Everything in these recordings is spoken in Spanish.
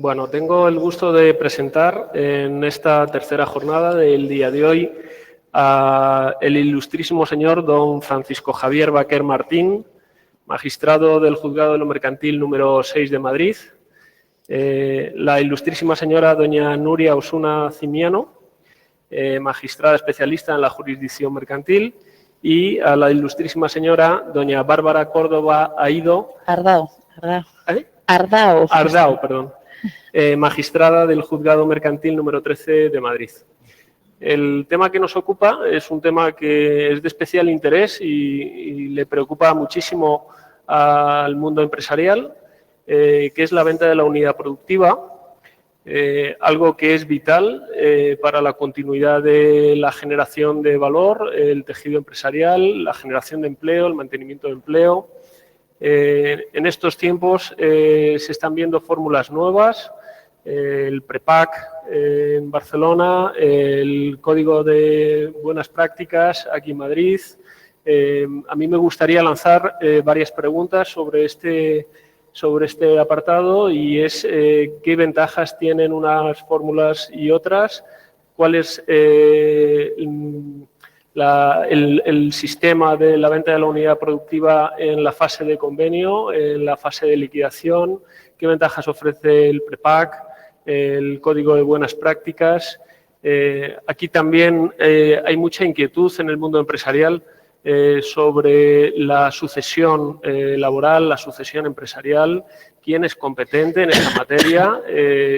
Bueno, tengo el gusto de presentar en esta tercera jornada del día de hoy a el ilustrísimo señor don Francisco Javier Baquer Martín, magistrado del Juzgado de lo Mercantil número 6 de Madrid, la ilustrísima señora doña Nuria Osuna Cimiano, magistrada especialista en la jurisdicción mercantil, y a la ilustrísima señora doña Bárbara Córdoba Aído. Ardao. ¿Eh? Ardao, perdón. Magistrada del Juzgado Mercantil número 13 de Madrid. El tema que nos ocupa es un tema que es de especial interés y le preocupa muchísimo al mundo empresarial, que es la venta de la unidad productiva, algo que es vital para la continuidad de la generación de valor, el tejido empresarial, la generación de empleo, el mantenimiento de empleo. En estos tiempos se están viendo fórmulas nuevas, el PREPAC en Barcelona, el Código de Buenas Prácticas aquí en Madrid. A mí me gustaría lanzar varias preguntas sobre este apartado, y es qué ventajas tienen unas fórmulas y otras, cuál es el sistema de la venta de la unidad productiva en la fase de convenio, en la fase de liquidación, qué ventajas ofrece el PREPAC, el Código de Buenas Prácticas. Aquí también hay mucha inquietud en el mundo empresarial sobre la sucesión laboral, la sucesión empresarial, quién es competente en esta materia,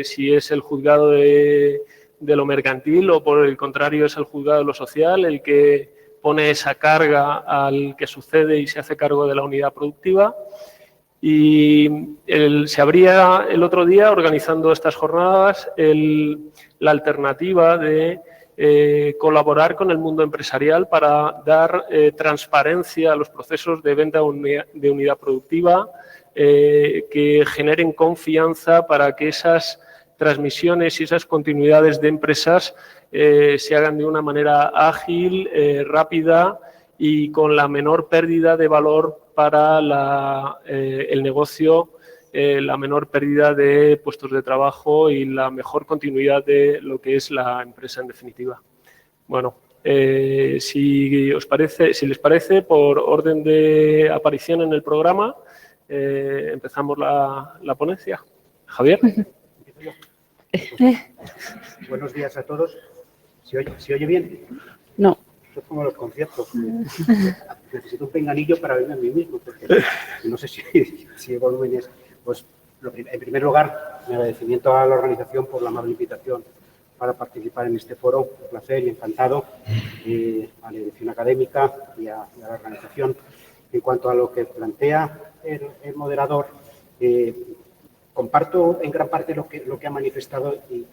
si es el juzgado de lo mercantil o por el contrario es el juzgado de lo social el que pone esa carga al que sucede y se hace cargo de la unidad productiva. Y se abría el otro día, organizando estas jornadas, la alternativa de colaborar con el mundo empresarial para dar transparencia a los procesos de venta de unidad productiva, que generen confianza para que esas transmisiones y esas continuidades de empresas se hagan de una manera ágil, rápida y con la menor pérdida de valor para el negocio, la menor pérdida de puestos de trabajo y la mejor continuidad de lo que es la empresa en definitiva. Bueno, si les parece, por orden de aparición en el programa, empezamos la ponencia. Javier. Buenos días a todos. ¿Se oye bien? No. Esto es como los conciertos. Necesito un pinganillo para oírme a mí mismo, porque no sé si el volumen es... Pues, en primer lugar, mi agradecimiento a la organización por la amable invitación para participar en este foro. Un placer y encantado a la dirección académica y a la organización. En cuanto a lo que plantea el moderador, comparto en gran parte lo que ha manifestado y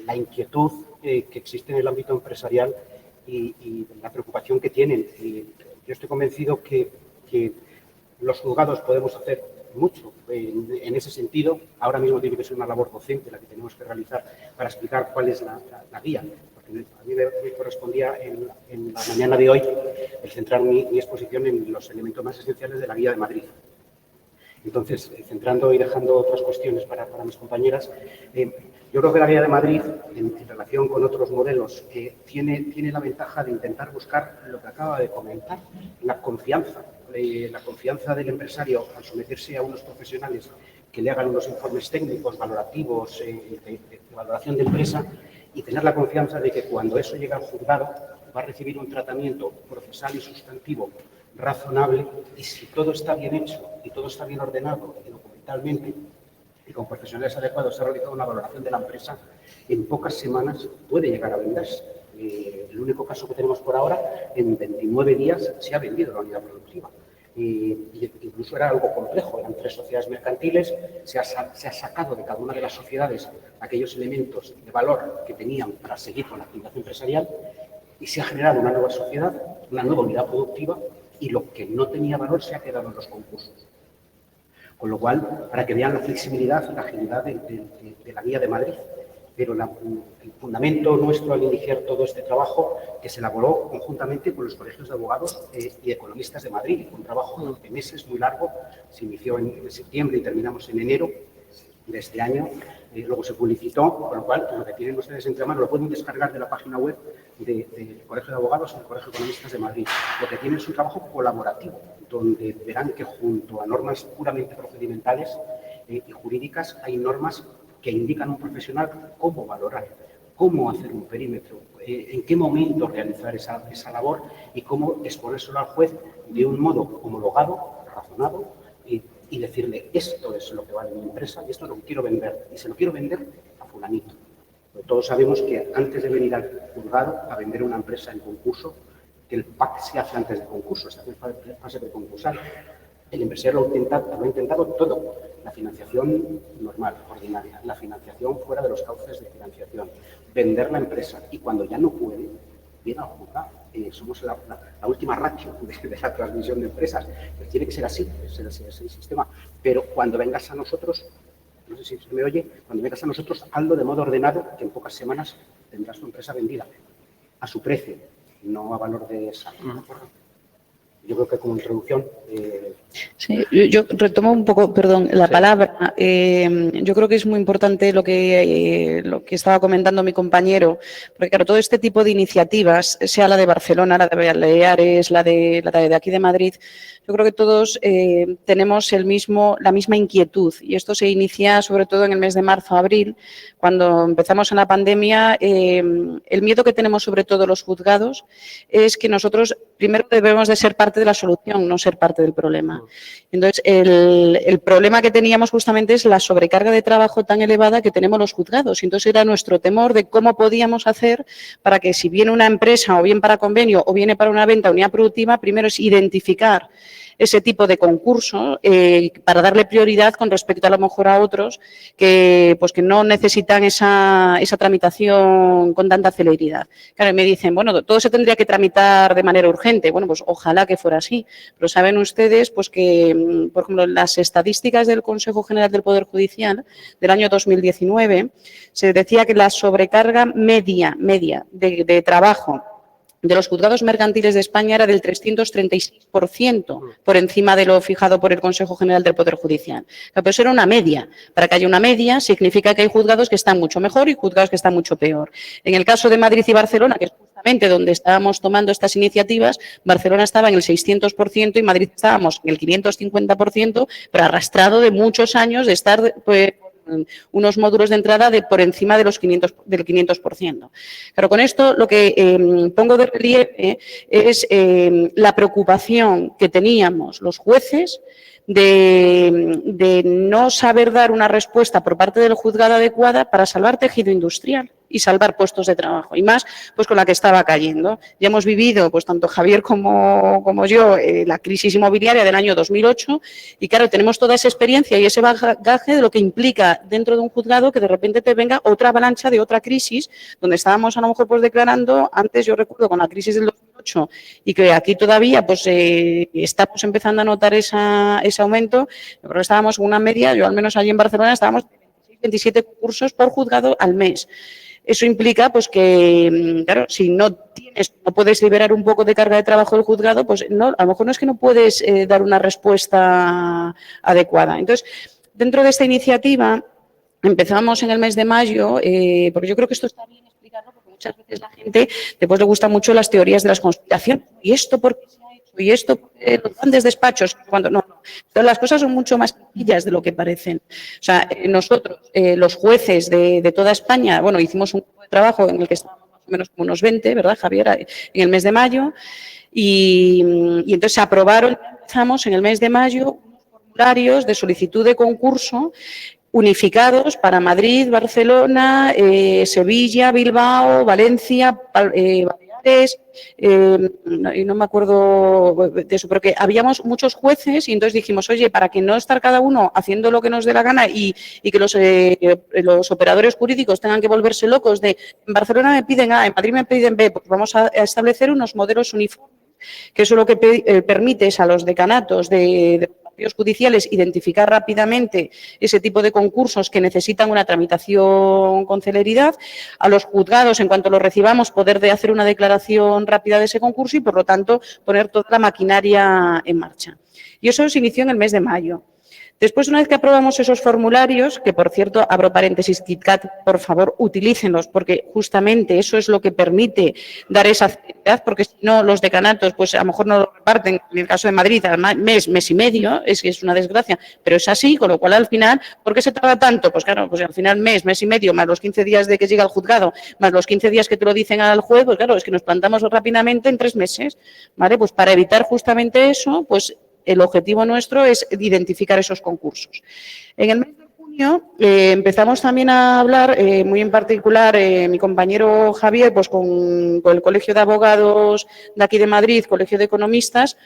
la inquietud que existe en el ámbito empresarial y la preocupación que tienen. Yo estoy convencido que los juzgados podemos hacer mucho en ese sentido. Ahora mismo tiene que ser una labor docente la que tenemos que realizar para explicar cuál es la guía. Porque a mí me correspondía en la mañana de hoy el centrar mi exposición en los elementos más esenciales de la Guía de Madrid. Entonces, centrando y dejando otras cuestiones para mis compañeras, yo creo que la Guía de Madrid, en relación con otros modelos, tiene la ventaja de intentar buscar lo que acaba de comentar, la confianza del empresario al someterse a unos profesionales que le hagan unos informes técnicos, valorativos, de valoración de empresa, y tener la confianza de que cuando eso llega al juzgado va a recibir un tratamiento procesal y sustantivo razonable, y si todo está bien hecho y todo está bien ordenado y documentalmente y con profesionales adecuados se ha realizado una valoración de la empresa, en pocas semanas puede llegar a venderse. El único caso que tenemos por ahora, en 29 días se ha vendido la unidad productiva. Y incluso era algo complejo, eran 3 sociedades mercantiles, se ha sacado de cada una de las sociedades aquellos elementos de valor que tenían para seguir con la actividad empresarial y se ha generado una nueva sociedad, una nueva unidad productiva, y lo que no tenía valor se ha quedado en los concursos. Con lo cual, para que vean la flexibilidad y la agilidad de la Guía de Madrid. Pero el fundamento nuestro al iniciar todo este trabajo, que se elaboró conjuntamente con los colegios de abogados y economistas de Madrid, un trabajo de meses muy largo, se inició en septiembre y terminamos en enero, de este año. Luego se publicitó, con lo cual lo que tienen ustedes entre manos lo pueden descargar de la página web del Colegio de Abogados y del Colegio de Economistas de Madrid. Lo que tienen es un trabajo colaborativo, donde verán que junto a normas puramente procedimentales y jurídicas hay normas que indican a un profesional cómo valorar, cómo hacer un perímetro, en qué momento realizar esa labor y cómo exponérselo al juez de un modo homologado, razonado, y decirle, esto es lo que vale mi empresa y esto es lo que quiero vender. Y se lo quiero vender a fulanito. Pero todos sabemos que antes de venir al juzgado a vender una empresa en concurso, que el PAC se hace antes del concurso, se hace en fase de concursal. El empresario lo ha intentado todo. La financiación normal, ordinaria, la financiación fuera de los cauces de financiación, vender la empresa. Y cuando ya no puede, viene al juzgado. Somos la última ratio de la transmisión de empresas. Pero tiene que ser así, es el sistema. Pero cuando vengas a nosotros, no sé si se me oye, cuando vengas a nosotros, hazlo de modo ordenado, que en pocas semanas tendrás tu empresa vendida a su precio, no a valor de saldo. Yo creo que como introducción... Sí, yo retomo un poco, perdón, la palabra. Yo creo que es muy importante lo que estaba comentando mi compañero, porque claro, todo este tipo de iniciativas, sea la de Barcelona, la de Baleares, la de aquí de Madrid, yo creo que todos tenemos la misma inquietud, y esto se inicia sobre todo en el mes de marzo, abril, cuando empezamos en la pandemia. El miedo que tenemos sobre todo los juzgados es que nosotros primero debemos de ser parte de la solución, no ser parte del problema. Entonces, el problema que teníamos justamente es la sobrecarga de trabajo tan elevada que tenemos los juzgados. Entonces, era nuestro temor de cómo podíamos hacer para que, si viene una empresa o bien para convenio o viene para una venta, unidad productiva, primero es identificar ese tipo de concurso para darle prioridad con respecto a lo mejor a otros que no necesitan esa tramitación con tanta celeridad. Claro, me dicen, bueno, todo se tendría que tramitar de manera urgente. Bueno, pues ojalá que fuera así. Pero saben ustedes pues que, por ejemplo, en las estadísticas del Consejo General del Poder Judicial del año 2019 se decía que la sobrecarga media de trabajo de los juzgados mercantiles de España era del 336% por encima de lo fijado por el Consejo General del Poder Judicial. Pero eso era una media. Para que haya una media significa que hay juzgados que están mucho mejor y juzgados que están mucho peor. En el caso de Madrid y Barcelona, que es justamente donde estábamos tomando estas iniciativas, Barcelona estaba en el 600% y Madrid estábamos en el 550%, pero arrastrado de muchos años de estar unos módulos de entrada por encima de del 500%. Claro, con esto lo que pongo de relieve es la preocupación que teníamos los jueces de no saber dar una respuesta por parte del juzgado adecuada para salvar tejido industrial y salvar puestos de trabajo, y más pues con la que estaba cayendo. Ya hemos vivido, pues tanto Javier como yo, la crisis inmobiliaria del año 2008, y claro, tenemos toda esa experiencia y ese bagaje de lo que implica dentro de un juzgado que de repente te venga otra avalancha de otra crisis, donde estábamos a lo mejor pues declarando, antes yo recuerdo con la crisis del 2008, y que aquí todavía pues estamos empezando a notar ese aumento, pero estábamos en una media, yo al menos allí en Barcelona estábamos 27 concursos por juzgado al mes. Eso implica pues que, claro, si no puedes liberar un poco de carga de trabajo del juzgado, pues no, a lo mejor no es que no puedes dar una respuesta adecuada. Entonces, dentro de esta iniciativa, empezamos en el mes de mayo, porque yo creo que esto está bien explicarlo, porque muchas veces la gente después le gustan mucho las teorías de las conspiraciones. ¿Y esto por qué se ha hecho? ¿Y esto los grandes despachos? Cuando no. Entonces, las cosas son mucho más sencillas de lo que parecen. O sea, nosotros, los jueces de toda España, bueno, hicimos un grupo de trabajo en el que estábamos más o menos como unos 20, ¿verdad, Javier? En el mes de mayo. Y entonces se aprobaron, empezamos en el mes de mayo, unos formularios de solicitud de concurso unificados para Madrid, Barcelona, Sevilla, Bilbao, Valencia, Baleares, y no me acuerdo de eso, pero que habíamos muchos jueces y entonces dijimos, oye, para que no estar cada uno haciendo lo que nos dé la gana y que los operadores jurídicos tengan que volverse locos de en Barcelona me piden A, en Madrid me piden B, pues vamos a establecer unos modelos uniformes, que eso lo que permite es a los decanatos de judiciales identificar rápidamente ese tipo de concursos que necesitan una tramitación con celeridad, a los juzgados, en cuanto los recibamos, poder hacer una declaración rápida de ese concurso y, por lo tanto, poner toda la maquinaria en marcha. Y eso se inició en el mes de mayo. Después, una vez que aprobamos esos formularios, que por cierto, abro paréntesis, KitKat, por favor, utilícenlos, porque justamente eso es lo que permite dar esa celeridad, porque si no, los decanatos, pues a lo mejor no lo reparten, en el caso de Madrid, mes y medio, es que es una desgracia, pero es así, con lo cual al final, ¿por qué se tarda tanto? Pues claro, pues al final mes y medio, más los 15 días de que llega al juzgado, más los 15 días que te lo dicen al juez, pues claro, es que nos plantamos rápidamente en 3 meses, ¿vale? Pues para evitar justamente eso, pues el objetivo nuestro es identificar esos concursos. En el mes de junio empezamos también a hablar, muy en particular mi compañero Javier, pues con el Colegio de Abogados de aquí de Madrid, Colegio de Economistas,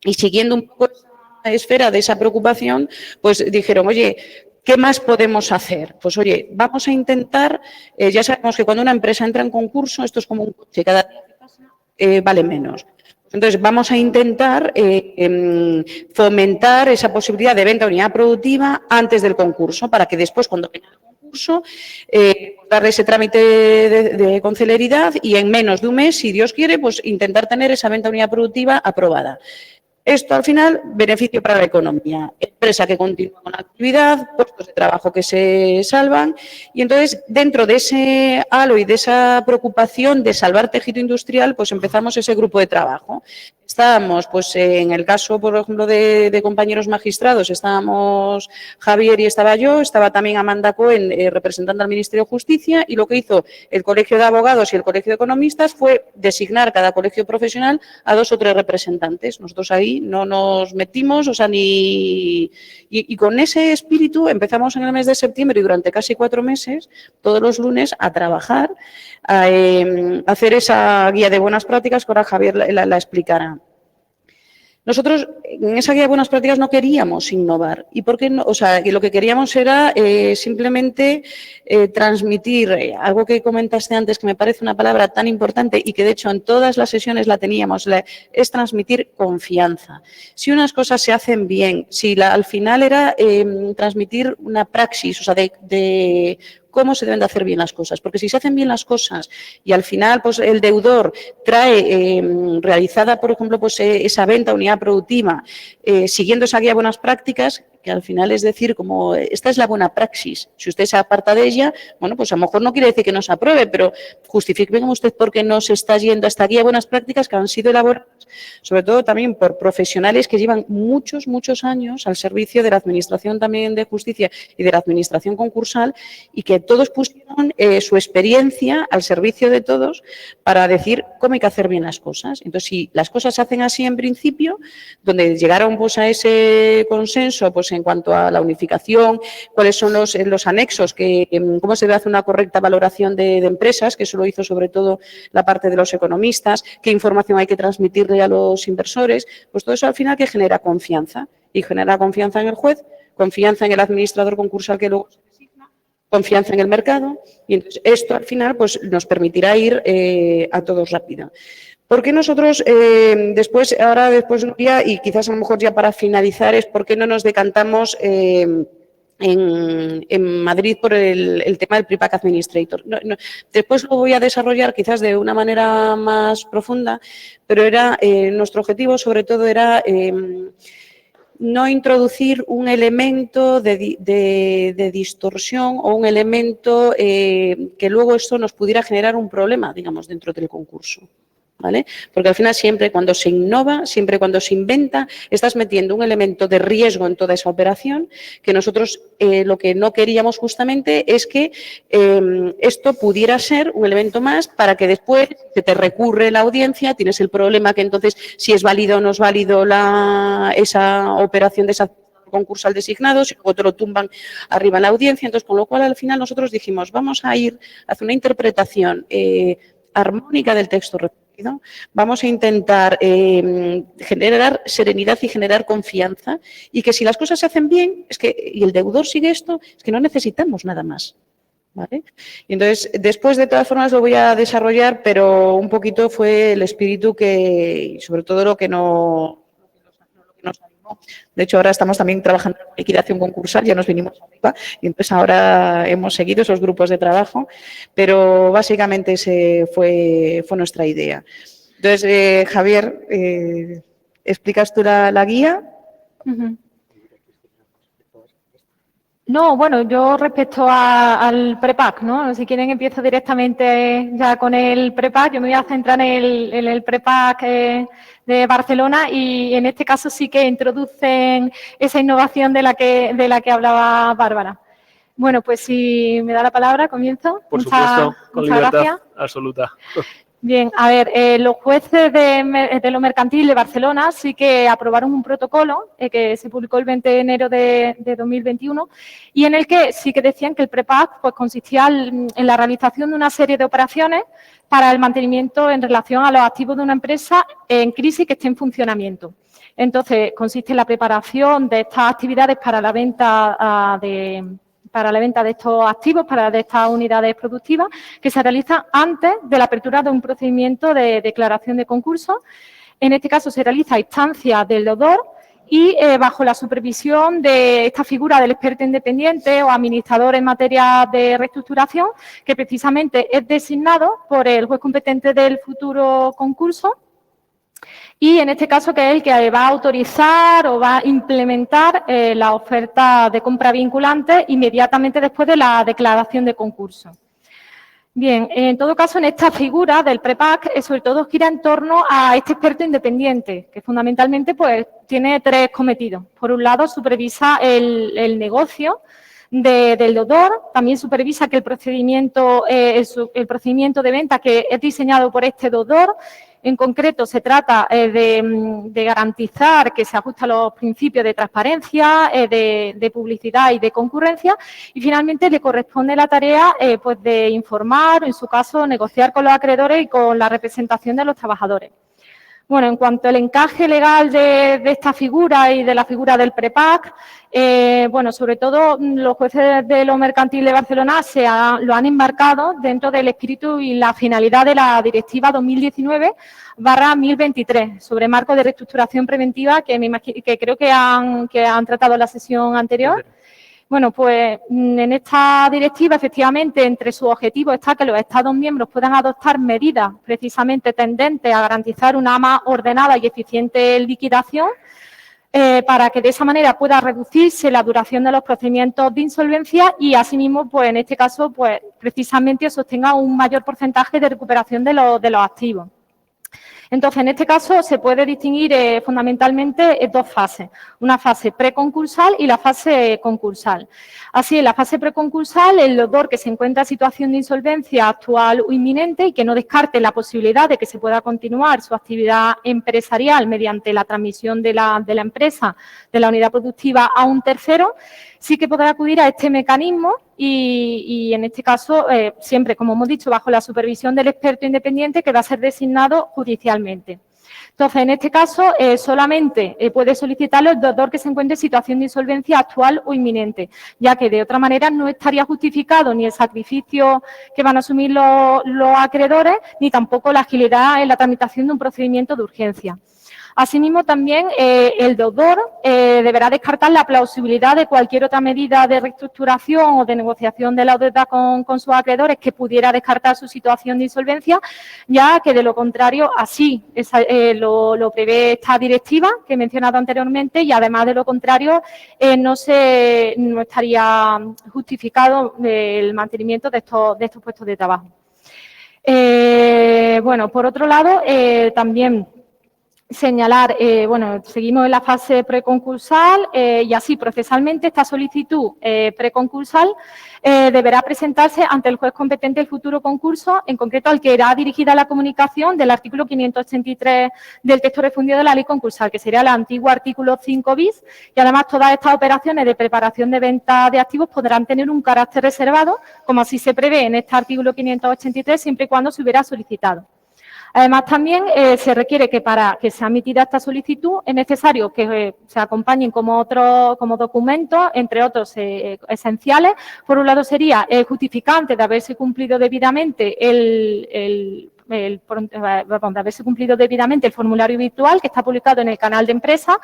y siguiendo un poco esa esfera de esa preocupación, pues dijeron, oye, ¿qué más podemos hacer? Pues oye, vamos a intentar, ya sabemos que cuando una empresa entra en concurso, esto es como un coche, cada día que pasa vale menos. Entonces, vamos a intentar fomentar esa posibilidad de venta de unidad productiva antes del concurso, para que después, cuando venga el concurso, darle ese trámite con celeridad y en menos de un mes, si Dios quiere, pues intentar tener esa venta de unidad productiva aprobada. Esto, al final, beneficio para la economía. Empresa que continúa con la actividad, puestos de trabajo que se salvan. Y entonces, dentro de ese halo y de esa preocupación de salvar tejido industrial, pues empezamos ese grupo de trabajo. Estábamos, pues en el caso, por ejemplo, de compañeros magistrados, estábamos Javier y estaba yo, estaba también Amanda Cohen, representante al Ministerio de Justicia, y lo que hizo el Colegio de Abogados y el Colegio de Economistas fue designar cada colegio profesional a 2 o 3 representantes. Nosotros ahí no nos metimos, o sea, y con ese espíritu empezamos en el mes de septiembre y durante casi 4 meses, todos los lunes, a trabajar, a hacer esa guía de buenas prácticas que ahora Javier la explicará. Nosotros en esa guía de buenas prácticas no queríamos innovar. ¿Y por qué no? O sea, que lo que queríamos era simplemente transmitir algo que comentaste antes, que me parece una palabra tan importante y que de hecho en todas las sesiones la teníamos, es transmitir confianza. Si unas cosas se hacen bien, si al final era transmitir una praxis, o sea, de cómo se deben de hacer bien las cosas, porque si se hacen bien las cosas y al final pues el deudor trae realizada, por ejemplo, pues esa venta, unidad productiva, siguiendo esa guía de buenas prácticas, que al final es decir, como esta es la buena praxis, si usted se aparta de ella, bueno, pues a lo mejor no quiere decir que no se apruebe, pero justifique usted por qué no se está yendo a esta guía de buenas prácticas que han sido elaboradas, sobre todo también por profesionales que llevan muchos años al servicio de la Administración también de Justicia y de la Administración concursal y que todos pusieron su experiencia al servicio de todos para decir cómo hay que hacer bien las cosas. Entonces, si las cosas se hacen así en principio, donde llegaron pues a ese consenso pues en cuanto a la unificación, cuáles son los anexos, cómo se debe hacer una correcta valoración de empresas, que eso lo hizo sobre todo la parte de los economistas, qué información hay que transmitirle a los inversores, pues todo eso al final que genera confianza y genera confianza en el juez, confianza en el administrador concursal que luego se designa, confianza en el mercado y entonces esto al final pues nos permitirá ir a todos rápido. ¿Por qué nosotros después, Nuria, y quizás a lo mejor ya para finalizar, es por qué no nos decantamos en Madrid por el tema del Prepack Administrator? Después lo voy a desarrollar quizás de una manera más profunda, pero nuestro objetivo sobre todo era no introducir un elemento de distorsión o un elemento que luego esto nos pudiera generar un problema, digamos, dentro del concurso. ¿Vale? Porque al final siempre cuando se innova, siempre cuando se inventa, estás metiendo un elemento de riesgo en toda esa operación que nosotros lo que no queríamos justamente es que esto pudiera ser un elemento más para que después se te recurre la audiencia, tienes el problema que entonces si es válido o no es válido esa operación de esa concursal designado, si luego te lo tumban arriba en la audiencia, entonces con lo cual al final nosotros dijimos vamos a ir a hacer una interpretación armónica del texto repetido. Vamos a intentar generar serenidad y generar confianza y que si las cosas se hacen bien y el deudor sigue esto, es que no necesitamos nada más. ¿Vale? Y entonces, después de todas formas lo voy a desarrollar, pero un poquito fue el espíritu y sobre todo lo que nos animó. De hecho, ahora estamos también trabajando en liquidación concursal, ya nos vinimos arriba y entonces ahora hemos seguido esos grupos de trabajo, pero básicamente ese fue nuestra idea. Entonces, Javier, ¿explicas tú la guía? Uh-huh. No, bueno, yo respecto al prepack, ¿no? Si quieren empiezo directamente ya con el prepack. Yo me voy a centrar en el prepack de Barcelona y en este caso sí que introducen esa innovación de la que hablaba Bárbara. Bueno, pues si me da la palabra, comienzo. Por supuesto, con libertad gracias. absoluta. Bien, a ver, los jueces de lo mercantil de Barcelona sí que aprobaron un protocolo que se publicó el 20 de enero de 2021 y en el que sí que decían que el prepack pues, consistía en la realización de una serie de operaciones para el mantenimiento en relación a los activos de una empresa en crisis que esté en funcionamiento. Entonces, consiste en la preparación de estas actividades para la venta de estos activos, de estas unidades productivas, que se realizan antes de la apertura de un procedimiento de declaración de concurso. En este caso, se realiza a instancia del deudor y bajo la supervisión de esta figura del experto independiente o administrador en materia de reestructuración, que precisamente es designado por el juez competente del futuro concurso. Y en este caso que es el que va a autorizar o va a implementar la oferta de compra vinculante inmediatamente después de la declaración de concurso. Bien, en todo caso, en esta figura del prepack, sobre todo gira en torno a este experto independiente, que fundamentalmente pues, tiene tres cometidos. Por un lado, supervisa el negocio del deudor, también supervisa que el procedimiento de venta que es diseñado por este deudor. En concreto, se trata de garantizar que se ajusta a los principios de transparencia, de publicidad y de concurrencia. Y, finalmente, le corresponde la tarea pues de informar, o, en su caso, negociar con los acreedores y con la representación de los trabajadores. Bueno, en cuanto al encaje legal de esta figura y de la figura del prepack, bueno, sobre todo los jueces de lo mercantil de Barcelona lo han enmarcado dentro del espíritu y la finalidad de la Directiva 2019/1023 sobre marco de reestructuración preventiva que creo que han tratado en la sesión anterior. Bueno, pues en esta directiva, efectivamente, entre sus objetivos está que los Estados miembros puedan adoptar medidas precisamente tendentes a garantizar una más ordenada y eficiente liquidación para que de esa manera pueda reducirse la duración de los procedimientos de insolvencia y, asimismo, pues en este caso, pues precisamente sostenga un mayor porcentaje de recuperación de los activos. Entonces, en este caso se puede distinguir fundamentalmente dos fases, una fase preconcursal y la fase concursal. Así, en la fase preconcursal, el deudor que se encuentra en situación de insolvencia actual o inminente y que no descarte la posibilidad de que se pueda continuar su actividad empresarial mediante la transmisión de la empresa, de la unidad productiva a un tercero, sí que podrá acudir a este mecanismo y en este caso, siempre, como hemos dicho, bajo la supervisión del experto independiente que va a ser designado judicialmente. Entonces, en este caso, solamente puede solicitarlo el deudor que se encuentre en situación de insolvencia actual o inminente, ya que de otra manera no estaría justificado ni el sacrificio que van a asumir los acreedores, ni tampoco la agilidad en la tramitación de un procedimiento de urgencia. Asimismo, también el deudor deberá descartar la plausibilidad de cualquier otra medida de reestructuración o de negociación de la deuda con sus acreedores que pudiera descartar su situación de insolvencia, ya que de lo contrario así lo prevé esta directiva que he mencionado anteriormente y además de lo contrario no estaría justificado el mantenimiento de estos puestos de trabajo. Bueno, por otro lado, también señalar, bueno, seguimos en la fase preconcursal y así procesalmente esta solicitud preconcursal deberá presentarse ante el juez competente del futuro concurso, en concreto al que irá dirigida la comunicación del artículo 583 del texto refundido de la ley concursal, que sería el antiguo artículo 5 bis, y además todas estas operaciones de preparación de venta de activos podrán tener un carácter reservado, como así se prevé en este artículo 583, siempre y cuando se hubiera solicitado. Además, también se requiere que para que sea emitida esta solicitud es necesario que se acompañen como documentos, entre otros esenciales. Por un lado sería el justificante de haberse cumplido debidamente el formulario virtual que está publicado en el canal de empresa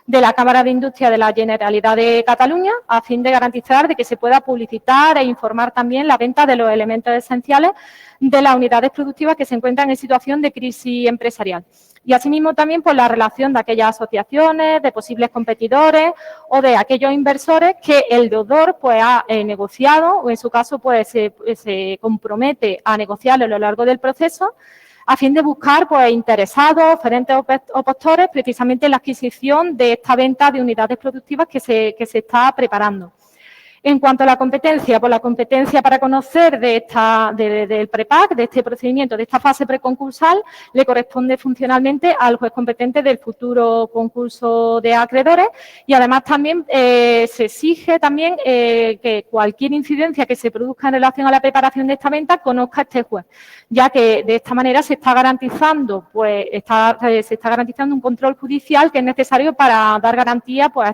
de la Cámara de Industria de la Generalitat de Cataluña, a fin de garantizar de que se pueda publicitar e informar también la venta de los elementos esenciales de las unidades productivas que se encuentran en situación de crisis empresarial. Y asimismo también pues la relación de aquellas asociaciones, de posibles competidores o de aquellos inversores que el deudor pues ha negociado o en su caso pues se compromete a negociarlo a lo largo del proceso a fin de buscar pues interesados, oferentes o postores precisamente en la adquisición de esta venta de unidades productivas que se está preparando. En cuanto a la competencia, pues la competencia para conocer del PREPAC, de este procedimiento, de esta fase preconcursal, le corresponde funcionalmente al juez competente del futuro concurso de acreedores y además también se exige también que cualquier incidencia que se produzca en relación a la preparación de esta venta conozca este juez, ya que de esta manera se está garantizando, un control judicial que es necesario para dar garantía pues, a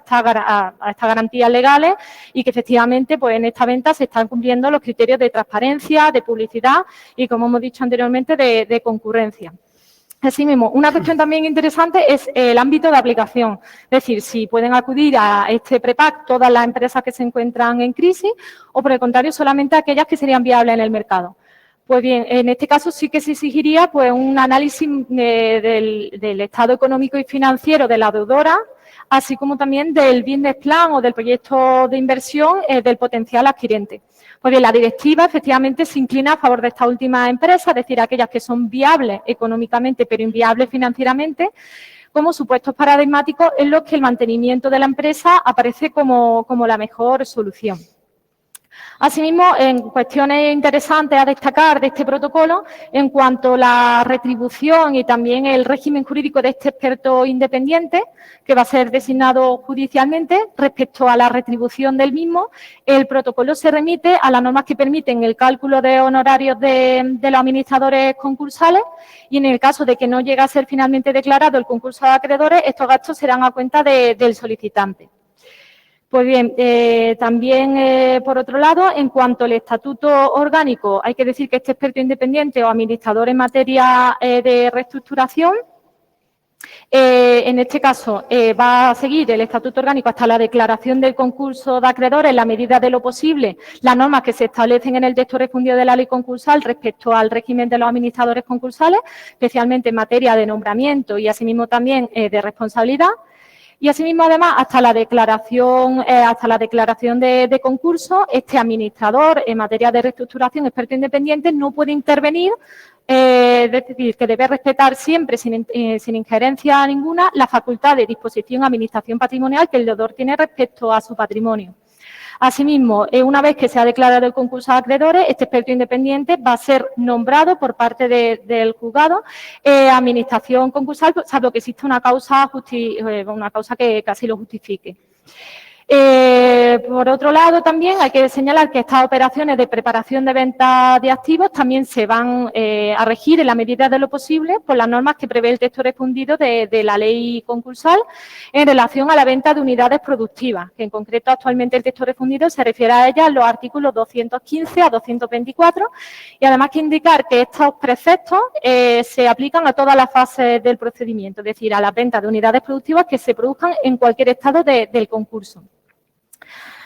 estas garantías legales y que efectivamente pues en esta venta se están cumpliendo los criterios de transparencia, de publicidad y, como hemos dicho anteriormente, de concurrencia. Asimismo, una cuestión también interesante es el ámbito de aplicación, es decir, si pueden acudir a este PREPAC todas las empresas que se encuentran en crisis o, por el contrario, solamente aquellas que serían viables en el mercado. Pues bien, en este caso sí que se exigiría pues, un análisis del estado económico y financiero de la deudora, así como también del business plan o del proyecto de inversión del potencial adquirente. Pues bien, la directiva efectivamente se inclina a favor de esta última empresa, es decir, aquellas que son viables económicamente pero inviables financieramente, como supuestos paradigmáticos en los que el mantenimiento de la empresa aparece como la mejor solución. Asimismo, en cuestiones interesantes a destacar de este protocolo, en cuanto a la retribución y también el régimen jurídico de este experto independiente, que va a ser designado judicialmente, respecto a la retribución del mismo, el protocolo se remite a las normas que permiten el cálculo de honorarios de los administradores concursales y en el caso de que no llegue a ser finalmente declarado el concurso de acreedores, estos gastos serán a cuenta del solicitante. Pues bien, también, por otro lado, en cuanto al estatuto orgánico, hay que decir que este experto independiente o administrador en materia de reestructuración, en este caso, va a seguir el estatuto orgánico hasta la declaración del concurso de acreedores en la medida de lo posible, las normas que se establecen en el texto refundido de la ley concursal respecto al régimen de los administradores concursales, especialmente en materia de nombramiento y asimismo también de responsabilidad. Y asimismo, además, hasta la declaración de concurso, este administrador en materia de reestructuración experto independiente no puede intervenir, es decir, que debe respetar siempre, sin injerencia ninguna, la facultad de disposición y administración patrimonial que el deudor tiene respecto a su patrimonio. Asimismo, una vez que se ha declarado el concurso de acreedores, este experto independiente va a ser nombrado por parte del juzgado administración concursal, salvo que exista una causa que casi lo justifique. Por otro lado, también hay que señalar que estas operaciones de preparación de venta de activos también se van a regir en la medida de lo posible por las normas que prevé el texto refundido de la ley concursal en relación a la venta de unidades productivas, que en concreto actualmente el texto refundido se refiere a ellas en los artículos 215 a 224 y además que indicar que estos preceptos se aplican a todas las fases del procedimiento, es decir, a las ventas de unidades productivas que se produzcan en cualquier estado del concurso.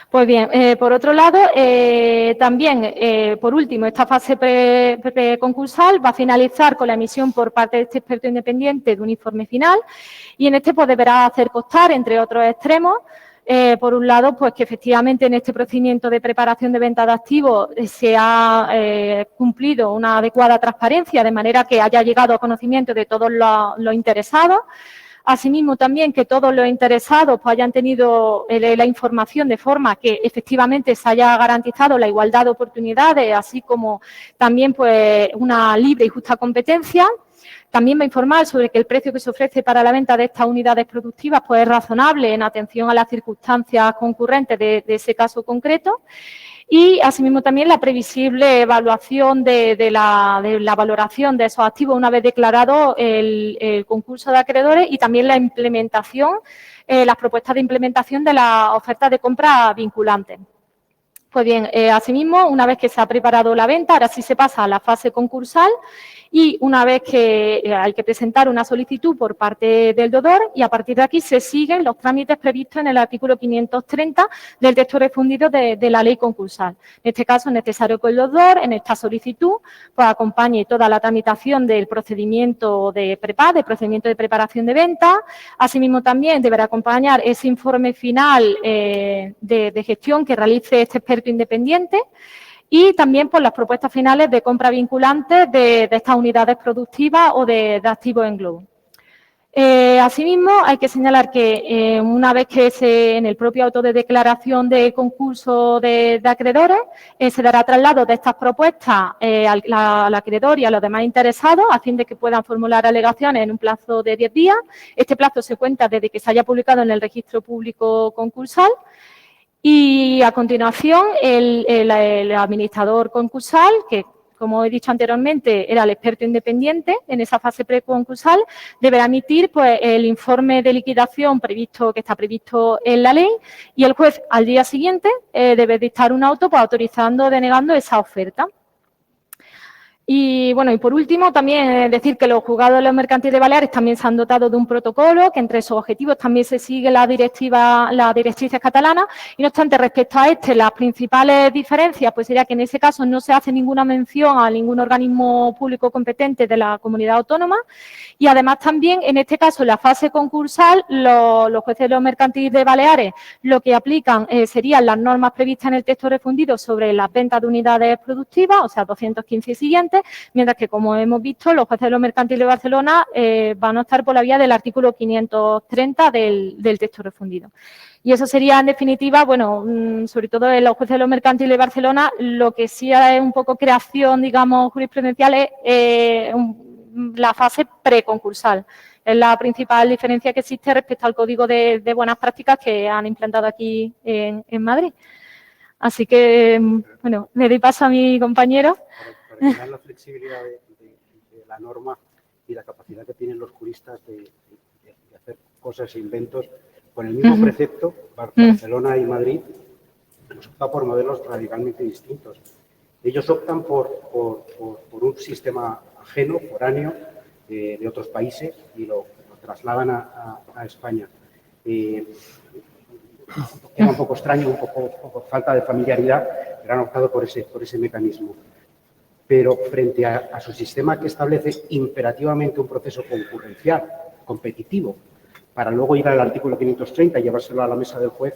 Pues bien, por otro lado, también, por último, esta fase preconcursal va a finalizar con la emisión por parte de este experto independiente de un informe final y en este pues deberá hacer constar, entre otros extremos, por un lado, pues que efectivamente en este procedimiento de preparación de venta de activos se ha cumplido una adecuada transparencia, de manera que haya llegado a conocimiento de todos los interesados. Asimismo, también que todos los interesados pues, hayan tenido la información de forma que efectivamente se haya garantizado la igualdad de oportunidades, así como también pues, una libre y justa competencia. También va a informar sobre que el precio que se ofrece para la venta de estas unidades productivas pues, es razonable en atención a las circunstancias concurrentes de ese caso concreto. Y, asimismo, también la previsible evaluación de la valoración de esos activos una vez declarado el concurso de acreedores y también la implementación, las propuestas de implementación de las ofertas de compra vinculantes. Pues bien, asimismo, una vez que se ha preparado la venta, ahora sí se pasa a la fase concursal y una vez que hay que presentar una solicitud por parte del deudor y a partir de aquí se siguen los trámites previstos en el artículo 530 del texto refundido de la ley concursal. En este caso es necesario que el deudor en esta solicitud pues, acompañe toda la tramitación del procedimiento de PREPA, del procedimiento de preparación de venta. Asimismo también deberá acompañar ese informe final de gestión que realice este experto independiente y también por las propuestas finales de compra vinculantes de estas unidades productivas o de activos en globo. Asimismo, hay que señalar que una vez que en el propio auto de declaración de concurso de acreedores se dará traslado de estas propuestas al acreedor y a los demás interesados a fin de que puedan formular alegaciones en un plazo de 10 días. Este plazo se cuenta desde que se haya publicado en el registro público concursal. Y a continuación, el administrador concursal, que como he dicho anteriormente, era el experto independiente en esa fase preconcursal, deberá emitir pues, el informe de liquidación que está previsto en la ley y el juez al día siguiente debe dictar un auto pues, autorizando o denegando esa oferta. Y bueno, y por último, también decir que los juzgados de los mercantiles de Baleares también se han dotado de un protocolo, que entre sus objetivos también se sigue las directrices catalanas, y no obstante, respecto a las principales diferencias, pues sería que en ese caso no se hace ninguna mención a ningún organismo público competente de la comunidad autónoma, y además también, en este caso, en la fase concursal, los jueces de los mercantiles de Baleares lo que aplican serían las normas previstas en el texto refundido sobre las ventas de unidades productivas, o sea, 215 y siguientes, mientras que, como hemos visto, los jueces de los mercantiles de Barcelona van a optar por la vía del artículo 530 del texto refundido. Y eso sería, en definitiva, bueno, sobre todo en los jueces de los mercantiles de Barcelona, lo que sí es un poco creación, digamos, jurisprudencial es la fase preconcursal. Es la principal diferencia que existe respecto al código de buenas prácticas que han implantado aquí en Madrid. Así que, bueno, le doy paso a mi compañero. Para que vean la flexibilidad de la norma y la capacidad que tienen los juristas de hacer cosas e inventos, con el mismo precepto, Barcelona y Madrid nos optan por modelos radicalmente distintos. Ellos optan por un sistema ajeno, foráneo, de otros países y lo trasladan a España. Era un poco extraño, un poco falta de familiaridad, pero han optado por ese mecanismo. Pero frente a su sistema que establece imperativamente un proceso concurrencial, competitivo, para luego ir al artículo 530 y llevárselo a la mesa del juez,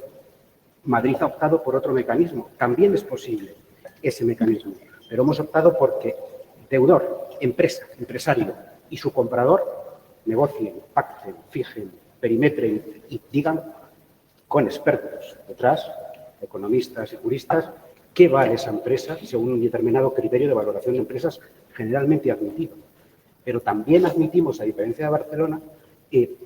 Madrid ha optado por otro mecanismo. También es posible ese mecanismo, pero hemos optado porque deudor, empresa, empresario y su comprador negocien, pacten, fijen, perimetren y digan con expertos detrás, economistas y juristas, qué vale esa empresa según un determinado criterio de valoración de empresas generalmente admitido. Pero también admitimos, a diferencia de Barcelona,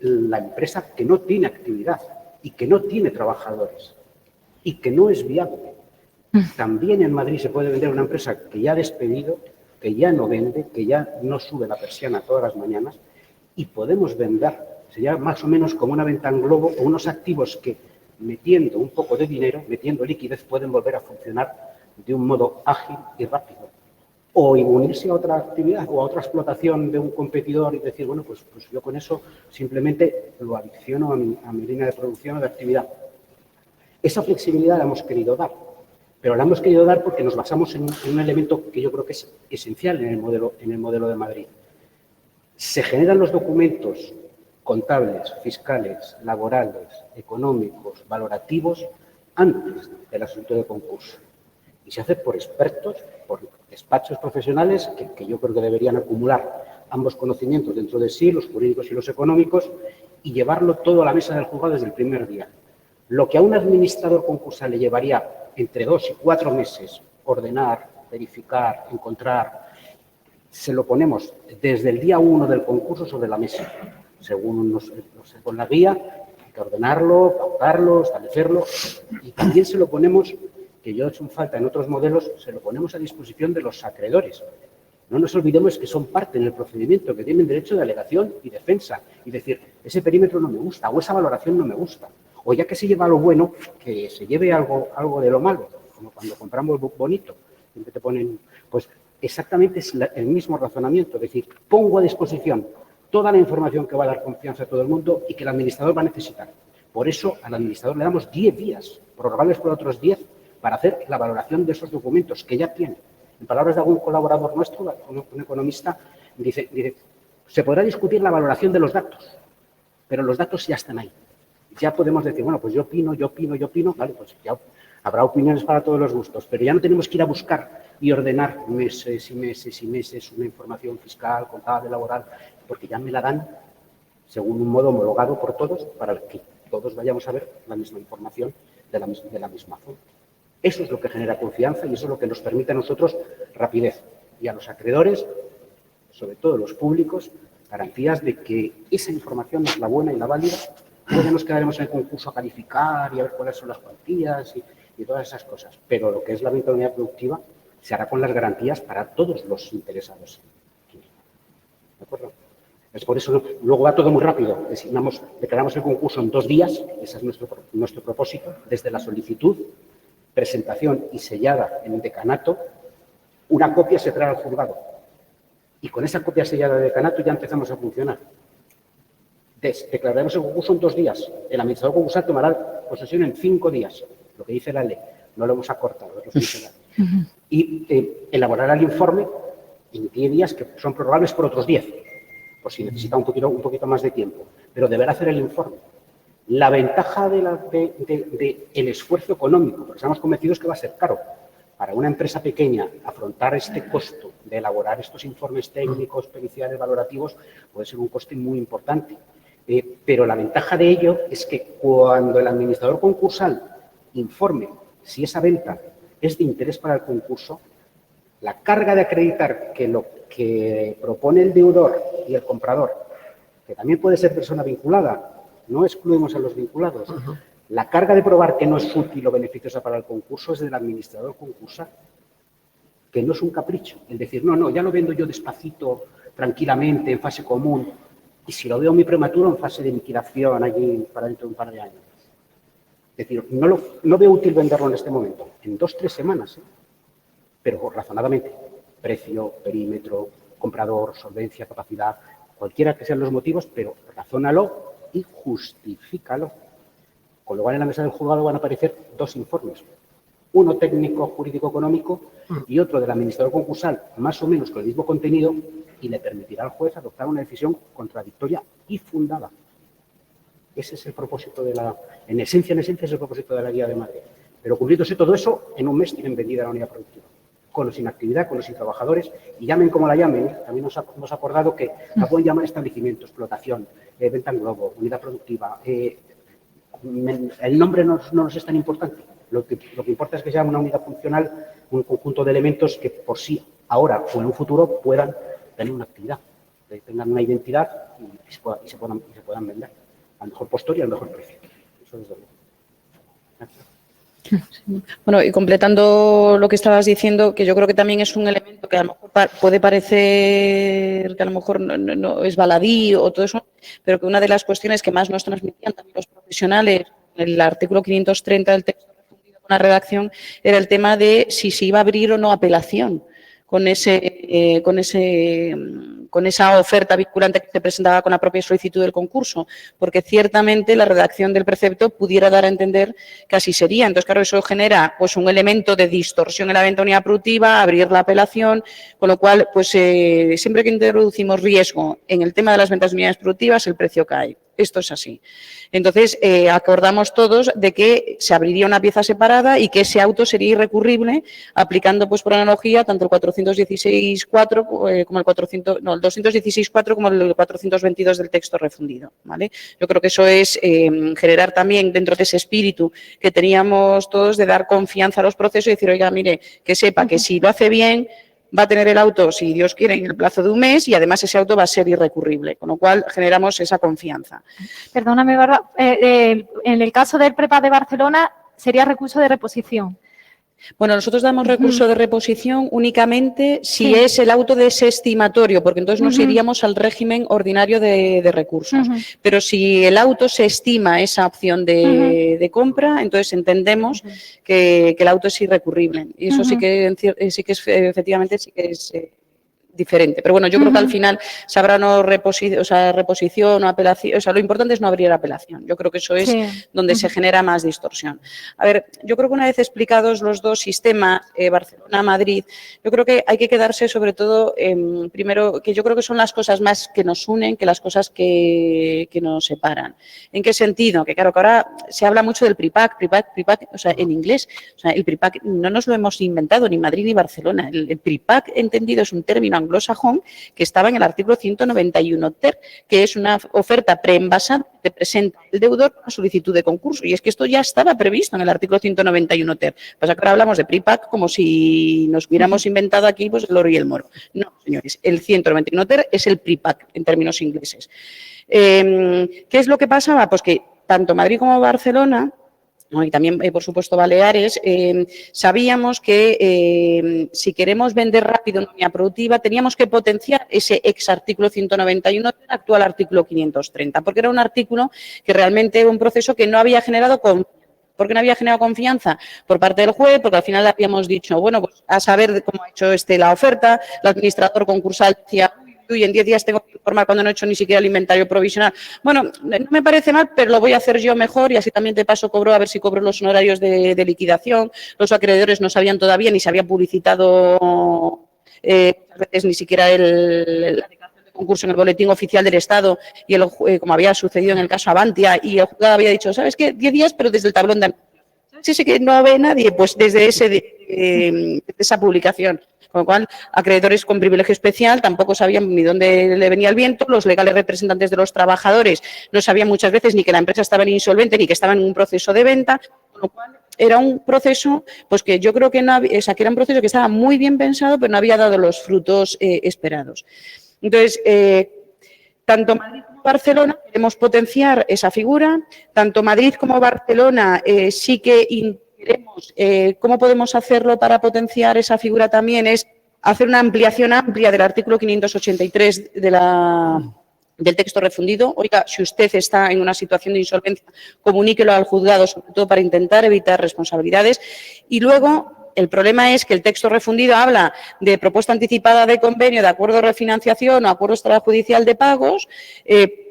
la empresa que no tiene actividad y que no tiene trabajadores y que no es viable. También en Madrid se puede vender una empresa que ya ha despedido, que ya no vende, que ya no sube la persiana todas las mañanas y podemos vender. Sería más o menos como una venta en globo o unos activos que, metiendo un poco de dinero, metiendo liquidez, pueden volver a funcionar de un modo ágil y rápido. O unirse a otra actividad o a otra explotación de un competidor y decir, bueno, pues yo con eso simplemente lo adiciono a mi línea de producción o de actividad. Esa flexibilidad la hemos querido dar, pero la hemos querido dar porque nos basamos en un elemento que yo creo que es esencial en el modelo de Madrid. Se generan los documentos contables, fiscales, laborales, económicos, valorativos, antes del asunto de concurso. Y se hace por expertos, por despachos profesionales que yo creo que deberían acumular ambos conocimientos dentro de sí, los jurídicos y los económicos, y llevarlo todo a la mesa del juzgado desde el primer día. Lo que a un administrador concursal le llevaría entre 2 y 4 meses ordenar, verificar, encontrar, se lo ponemos desde el día 1 del concurso sobre la mesa. Según con la guía, hay que ordenarlo, pautarlo, establecerlo, y también se lo ponemos, que yo he hecho falta en otros modelos, se lo ponemos a disposición de los acreedores. No nos olvidemos que son parte en el procedimiento, que tienen derecho de alegación y defensa, y decir, ese perímetro no me gusta, o esa valoración no me gusta, o ya que se lleva lo bueno, que se lleve algo de lo malo, como cuando compramos bonito, siempre te ponen, pues exactamente es el mismo razonamiento, es decir, pongo a disposición toda la información que va a dar confianza a todo el mundo y que el administrador va a necesitar. Por eso al administrador le damos 10 días, prorrogables por otros 10, para hacer la valoración de esos documentos que ya tiene. En palabras de algún colaborador nuestro, un economista, dice, se podrá discutir la valoración de los datos, pero los datos ya están ahí. Ya podemos decir, bueno, pues yo opino, vale, pues ya habrá opiniones para todos los gustos, pero ya no tenemos que ir a buscar y ordenar meses y meses y meses una información fiscal, contable, laboral, porque ya me la dan según un modo homologado por todos para que todos vayamos a ver la misma información de la misma fuente. Eso es lo que genera confianza y eso es lo que nos permite a nosotros rapidez. Y a los acreedores, sobre todo los públicos, garantías de que esa información es la buena y la válida. Luego nos quedaremos en el concurso a calificar y a ver cuáles son las cuantías y todas esas cosas. Pero lo que es la venta de unidad productiva se hará con las garantías para todos los interesados. ¿De acuerdo? Es por eso, luego va todo muy rápido. Declaramos el concurso en 2 días, ese es nuestro propósito, desde la solicitud, presentación y sellada en el decanato, una copia se trae al juzgado. Y con esa copia sellada de decanato ya empezamos a funcionar. Declararemos el concurso en 2 días. El administrador concursal tomará posesión en 5 días, lo que dice la ley. No lo hemos acortado, es lo que dice la ley. Y elaborará el informe en 10 días, que son prorrogables por otros 10, por si necesita un poquito más de tiempo. Pero deberá hacer el informe. La ventaja del esfuerzo económico, porque estamos convencidos que va a ser caro para una empresa pequeña afrontar este costo de elaborar estos informes técnicos, periciales, valorativos, puede ser un coste muy importante. Pero la ventaja de ello es que cuando el administrador concursal informe si esa venta es de interés para el concurso, la carga de acreditar que lo que propone el deudor y el comprador, que también puede ser persona vinculada, no excluimos a los vinculados, la carga de probar que no es útil o beneficiosa para el concurso es del administrador concursal, que no es un capricho. El decir, no, ya lo vendo yo despacito, tranquilamente, en fase común, y si lo veo muy prematuro, en fase de liquidación, allí para dentro de un par de años. Es decir, no veo útil venderlo en este momento, en 2 o 3 semanas, pero razonadamente. Precio, perímetro, comprador, solvencia, capacidad, cualquiera que sean los motivos, pero razónalo y justifícalo. Con lo cual, en la mesa del juzgado van a aparecer 2 informes. Uno técnico, jurídico, económico y otro del administrador concursal, más o menos con el mismo contenido, y le permitirá al juez adoptar una decisión contradictoria y fundada. Ese es el propósito en esencia es el propósito de la Guía de Madrid. Pero cumpliéndose todo eso, en un mes tienen vendida la unidad productiva. Con o sin actividad, con o sin trabajadores, y llamen como la llamen. También nos hemos acordado que la pueden llamar establecimiento, explotación, venta en globo, unidad productiva. El nombre no nos es tan importante. Lo que importa es que sea una unidad funcional, un conjunto de elementos que por sí, ahora o en un futuro, puedan tener una actividad, que tengan una identidad y se puedan vender al mejor postor y al mejor precio. Eso es lo que... Bueno, y completando lo que estabas diciendo, que yo creo que también es un elemento que a lo mejor puede parecer que a lo mejor no es baladí o todo eso, pero que una de las cuestiones que más nos transmitían también los profesionales, el artículo 530 del texto refundido con la redacción, era el tema de si se iba a abrir o no apelación con esa oferta vinculante que se presentaba con la propia solicitud del concurso, porque ciertamente la redacción del precepto pudiera dar a entender que así sería. Entonces, claro, eso genera pues un elemento de distorsión en la venta de unidad productiva, abrir la apelación, con lo cual, pues siempre que introducimos riesgo en el tema de las ventas de unidades productivas, el precio cae. Esto es así. Entonces, acordamos todos de que se abriría una pieza separada y que ese auto sería irrecurrible, aplicando, pues por analogía, tanto el 416.4 como el 216.4 como el 422 del texto refundido, ¿vale? Yo creo que eso es generar también dentro de ese espíritu que teníamos todos de dar confianza a los procesos y decir, oiga, mire, que sepa que si lo hace bien, va a tener el auto, si Dios quiere, en el plazo de un mes y además ese auto va a ser irrecurrible, con lo cual generamos esa confianza. Perdóname, Bárbara, en el caso del PREPA de Barcelona sería recurso de reposición. Bueno, nosotros damos recurso de reposición únicamente si es el auto desestimatorio, porque entonces nos iríamos al régimen ordinario de recursos. Pero si el auto se estima esa opción de compra, entonces entendemos que el auto es irrecurrible. Y eso sí que es, efectivamente, sí que es diferente. Pero bueno, yo creo que al final se habrá reposición o apelación. O sea, lo importante es no abrir apelación. Yo creo que eso es donde se genera más distorsión. A ver, yo creo que una vez explicados los dos sistemas, Barcelona-Madrid, yo creo que hay que quedarse sobre todo, primero, que yo creo que son las cosas más que nos unen que las cosas que nos separan. ¿En qué sentido? Que claro, que ahora se habla mucho del PRIPAC, o sea, en inglés. O sea, el PRIPAC no nos lo hemos inventado ni Madrid ni Barcelona. El PRIPAC, entendido, es un término anglosajón que estaba en el artículo 191 ter, que es una oferta preenvasada que te presenta el deudor una solicitud de concurso. Y es que esto ya estaba previsto en el artículo 191 ter. Pasa que ahora hablamos de PRIPAC como si nos hubiéramos inventado aquí pues el oro y el moro. No, señores, el 191 ter es el PRIPAC en términos ingleses. ¿Qué es lo que pasaba? Pues que tanto Madrid como Barcelona, y también, por supuesto, Baleares, sabíamos que si queremos vender rápido en unidad productiva, teníamos que potenciar ese ex artículo 191, actual artículo 530, porque era un artículo que realmente era un proceso que no había generado ¿Por qué no había generado confianza? Por parte del juez, porque al final le habíamos dicho, bueno, pues a saber cómo ha hecho la oferta, el administrador concursal decía, y en 10 días tengo que informar cuando no he hecho ni siquiera el inventario provisional. Bueno, no me parece mal, pero lo voy a hacer yo mejor y así también te paso cobro, a ver si cobro los honorarios de liquidación. Los acreedores no sabían todavía ni se había publicitado muchas veces ni siquiera la declaración de concurso en el boletín oficial del Estado y como había sucedido en el caso Avantia, y el juzgado había dicho, ¿sabes qué? 10 días, pero desde el tablón de... Sí, que no ve nadie, pues desde esa publicación. Con lo cual, acreedores con privilegio especial tampoco sabían ni dónde le venía el viento, los legales representantes de los trabajadores no sabían muchas veces ni que la empresa estaba en insolvente ni que estaba en un proceso de venta, con lo cual era un proceso pues que yo creo que no había, que era un proceso que estaba muy bien pensado, pero no había dado los frutos esperados. Entonces, tanto Madrid como Barcelona queremos potenciar esa figura, tanto Madrid como Barcelona sí que queremos, ¿cómo podemos hacerlo para potenciar esa figura también? Es hacer una ampliación amplia del artículo 583 del texto refundido. Oiga, si usted está en una situación de insolvencia, comuníquelo al juzgado, sobre todo para intentar evitar responsabilidades. Y luego, el problema es que el texto refundido habla de propuesta anticipada de convenio, de acuerdo de refinanciación o acuerdo extrajudicial de pagos.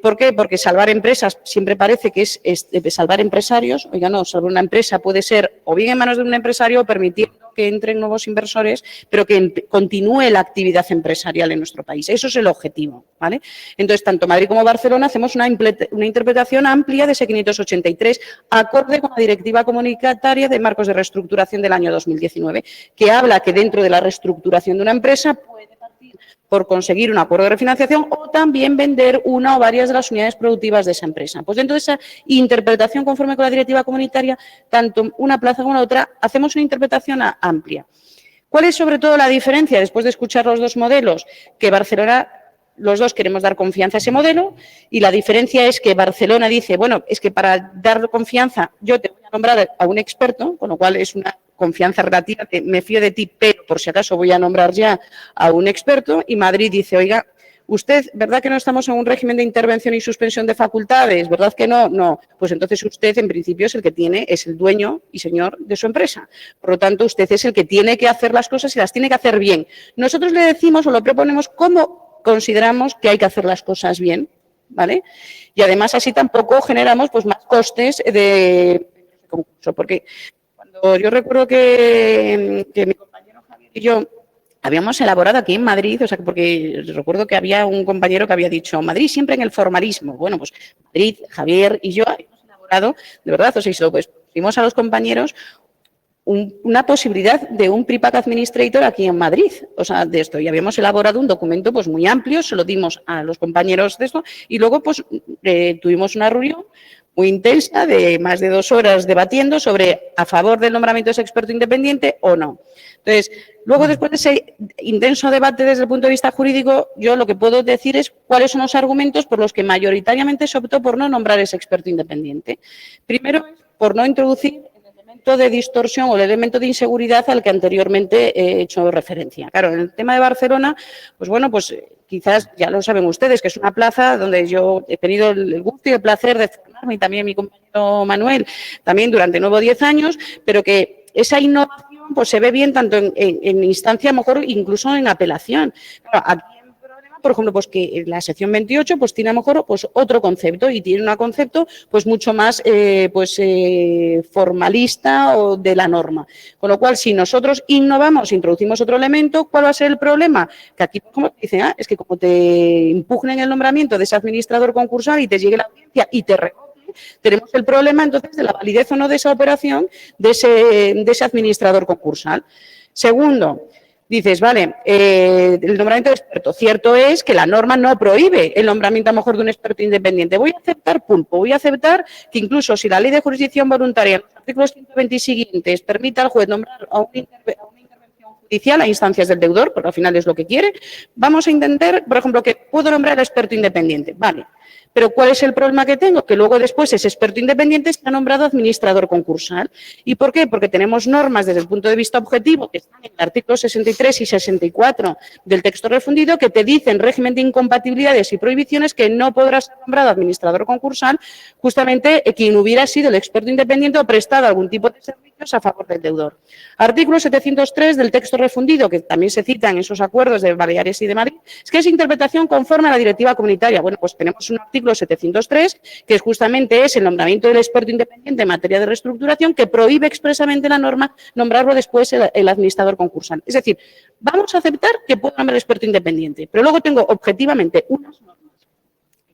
¿Por qué? Porque salvar empresas siempre parece que es salvar empresarios. Oiga, no, salvar una empresa puede ser o bien en manos de un empresario o permitiendo que entren nuevos inversores, pero que continúe la actividad empresarial en nuestro país. Eso es el objetivo, ¿vale? Entonces, tanto Madrid como Barcelona hacemos una interpretación amplia de ese 583, acorde con la Directiva Comunitaria de Marcos de Reestructuración del año 2019, que habla que dentro de la reestructuración de una empresa puede partir por conseguir un acuerdo de refinanciación o también vender una o varias de las unidades productivas de esa empresa. Pues dentro de esa interpretación conforme con la directiva comunitaria, tanto una plaza como la otra, hacemos una interpretación amplia. ¿Cuál es sobre todo la diferencia después de escuchar los dos modelos? Que Barcelona, los dos queremos dar confianza a ese modelo y la diferencia es que Barcelona dice, bueno, es que para dar confianza yo te voy a nombrar a un experto, con lo cual es una confianza relativa, que me fío de ti, pero por si acaso voy a nombrar ya a un experto. Y Madrid dice, oiga, usted, ¿verdad que no estamos en un régimen de intervención y suspensión de facultades? ¿Verdad que no? No. Pues entonces usted, en principio, es el dueño y señor de su empresa. Por lo tanto, usted es el que tiene que hacer las cosas y las tiene que hacer bien. Nosotros le decimos o lo proponemos cómo consideramos que hay que hacer las cosas bien, ¿vale? Y además así tampoco generamos pues más costes de concurso, porque yo recuerdo que mi compañero Javier y yo habíamos elaborado aquí en Madrid, o sea, porque recuerdo que había un compañero que había dicho, Madrid siempre en el formalismo. Bueno, pues Madrid, Javier y yo habíamos elaborado, de verdad, o sea, pues dimos a los compañeros una posibilidad de un PRIPAC Administrator aquí en Madrid, o sea, de esto. Y habíamos elaborado un documento pues muy amplio, se lo dimos a los compañeros de esto y luego pues tuvimos una reunión muy intensa de más de 2 horas debatiendo sobre a favor del nombramiento de ese experto independiente o no. Entonces, luego después de ese intenso debate desde el punto de vista jurídico, yo lo que puedo decir es cuáles son los argumentos por los que mayoritariamente se optó por no nombrar ese experto independiente. Primero, por no introducir elemento de distorsión o el elemento de inseguridad al que anteriormente he hecho referencia. Claro, en el tema de Barcelona, pues bueno, pues quizás ya lo saben ustedes, que es una plaza donde yo he tenido el gusto y el placer de formarme, y también mi compañero Manuel, también durante 9 o 10 años, pero que esa innovación pues se ve bien tanto en instancia, a lo mejor incluso en apelación. Claro, aquí por ejemplo, pues que la sección 28 pues tiene a lo mejor pues otro concepto y tiene un concepto pues mucho más formalista o de la norma. Con lo cual, si nosotros innovamos, introducimos otro elemento, ¿cuál va a ser el problema? Que aquí, como dicen, es que como te impugnen el nombramiento de ese administrador concursal y te llegue la audiencia y te recoge, tenemos el problema entonces de la validez o no de esa operación de ese administrador concursal. Segundo, dices, vale, el nombramiento de experto. Cierto es que la norma no prohíbe el nombramiento a lo mejor de un experto independiente. Voy a aceptar pulpo, voy a aceptar que incluso si la ley de jurisdicción voluntaria, en los artículos 120 y siguientes, permite al juez nombrar a una intervención judicial a instancias del deudor, porque al final es lo que quiere, vamos a entender, por ejemplo, que puedo nombrar al experto independiente. Vale. Pero ¿cuál es el problema que tengo? Que luego después ese experto independiente está nombrado administrador concursal. ¿Y por qué? Porque tenemos normas desde el punto de vista objetivo que están en el artículo 63 y 64 del texto refundido que te dicen régimen de incompatibilidades y prohibiciones que no podrá ser nombrado administrador concursal justamente quien hubiera sido el experto independiente o prestado algún tipo de servicios a favor del deudor. Artículo 703 del texto refundido, que también se citan en esos acuerdos de Baleares y de Madrid, es que es interpretación conforme a la directiva comunitaria. Bueno, pues tenemos un artículo 703, que justamente es el nombramiento del experto independiente en materia de reestructuración, que prohíbe expresamente la norma nombrarlo después el administrador concursal. Es decir, vamos a aceptar que puedo nombrar experto independiente, pero luego tengo objetivamente unas normas,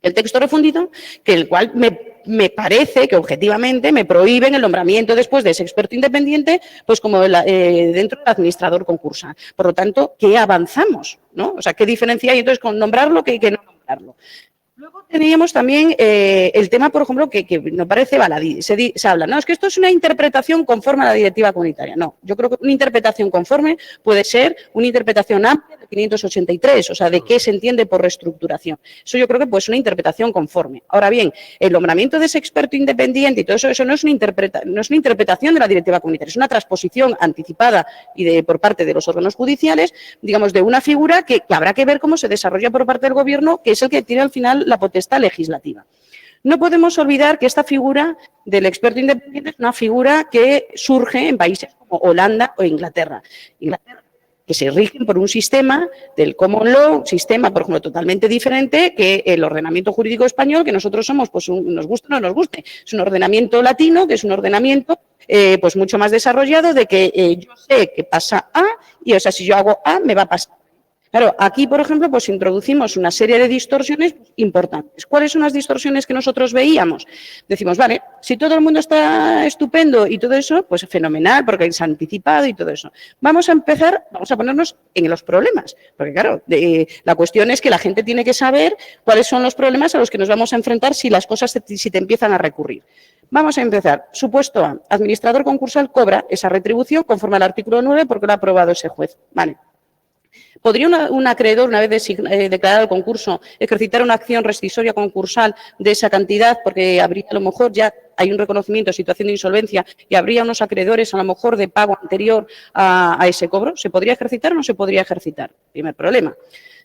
el texto refundido, que el cual me parece que objetivamente me prohíben el nombramiento después de ese experto independiente, pues como dentro del administrador concursal. Por lo tanto, ¿qué avanzamos? ¿No? O sea, ¿qué diferencia hay entonces con nombrarlo que no nombrarlo? Luego teníamos también el tema, por ejemplo, que nos parece baladí. Se habla, no, es que esto es una interpretación conforme a la directiva comunitaria. No, yo creo que una interpretación conforme puede ser una interpretación amplia de 583, o sea, de qué se entiende por reestructuración. Eso yo creo que puede ser una interpretación conforme. Ahora bien, el nombramiento de ese experto independiente y todo eso, no es una interpretación de la directiva comunitaria, es una transposición anticipada y por parte de los órganos judiciales, digamos, de una figura que habrá que ver cómo se desarrolla por parte del Gobierno, que es el que tiene al final la potestad legislativa. No podemos olvidar que esta figura del experto independiente es una figura que surge en países como Holanda o Inglaterra, que se rigen por un sistema del common law, un sistema, por ejemplo, totalmente diferente que el ordenamiento jurídico español, que nosotros somos, pues nos guste o no nos guste. Es un ordenamiento latino, que es un ordenamiento pues mucho más desarrollado, de que yo sé que pasa A y, o sea, si yo hago A, me va a pasar. Claro, aquí, por ejemplo, pues introducimos una serie de distorsiones importantes. ¿Cuáles son las distorsiones que nosotros veíamos? Decimos, vale, si todo el mundo está estupendo y todo eso, pues fenomenal, porque se ha anticipado y todo eso. Vamos a ponernos en los problemas, porque claro, la cuestión es que la gente tiene que saber cuáles son los problemas a los que nos vamos a enfrentar si las cosas si te empiezan a recurrir. Vamos a empezar. Supuesto A, administrador concursal cobra esa retribución conforme al artículo 9 porque lo ha aprobado ese juez. Vale. ¿Podría un acreedor, una vez declarado el concurso, ejercitar una acción rescisoria concursal de esa cantidad? Porque habría, a lo mejor, ya hay un reconocimiento de situación de insolvencia y habría unos acreedores, a lo mejor, de pago anterior a ese cobro. ¿Se podría ejercitar o no se podría ejercitar? Primer problema.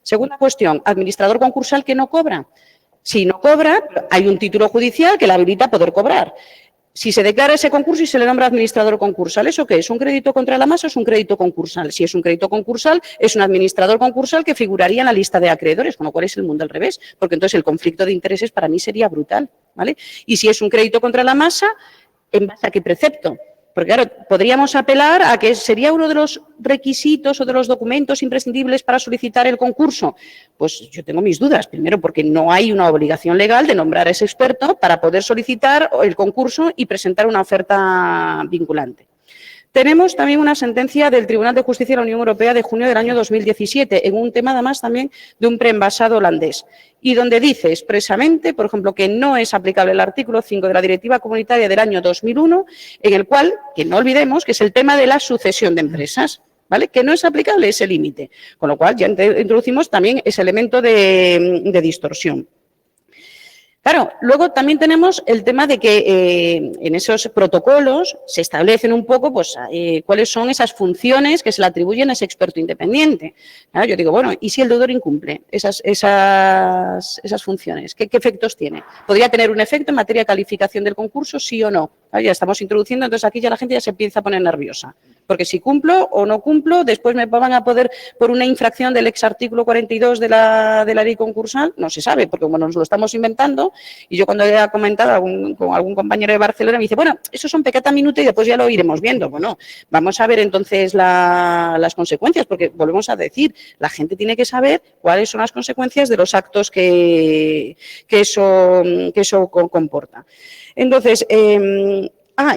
Segunda cuestión, administrador concursal que no cobra. Si no cobra, hay un título judicial que le habilita a poder cobrar. Si se declara ese concurso y se le nombra administrador concursal, ¿eso qué es? ¿Un crédito contra la masa o es un crédito concursal? Si es un crédito concursal, es un administrador concursal que figuraría en la lista de acreedores, con lo cual es el mundo al revés, porque entonces el conflicto de intereses para mí sería brutal, ¿vale? Y si es un crédito contra la masa, ¿en base a qué precepto? Porque, claro, podríamos apelar a que sería uno de los requisitos o de los documentos imprescindibles para solicitar el concurso. Pues yo tengo mis dudas. Primero, porque no hay una obligación legal de nombrar a ese experto para poder solicitar el concurso y presentar una oferta vinculante. Tenemos también una sentencia del Tribunal de Justicia de la Unión Europea de junio del año 2017, en un tema además también de un preenvasado holandés, y donde dice expresamente, por ejemplo, que no es aplicable el artículo 5 de la Directiva Comunitaria del año 2001, en el cual, que no olvidemos, que es el tema de la sucesión de empresas, ¿vale? Que no es aplicable ese límite, con lo cual ya introducimos también ese elemento de distorsión. Claro, luego también tenemos el tema de que en esos protocolos se establecen un poco pues, cuáles son esas funciones que se le atribuyen a ese experto independiente. Claro, yo digo, bueno, ¿y si el deudor incumple esas funciones? ¿Qué efectos tiene? ¿Podría tener un efecto en materia de calificación del concurso, sí o no? Claro, ya estamos introduciendo, entonces aquí ya la gente ya se empieza a poner nerviosa. Porque si cumplo o no cumplo, después me van a poder, por una infracción del ex artículo 42 de la ley concursal, no se sabe, porque como nos lo estamos inventando. Y yo cuando he comentado con algún compañero de Barcelona me dice, bueno, eso son peccata minuta y después ya lo iremos viendo. Bueno, vamos a ver entonces las consecuencias, porque volvemos a decir, la gente tiene que saber cuáles son las consecuencias de los actos que eso comporta. Entonces,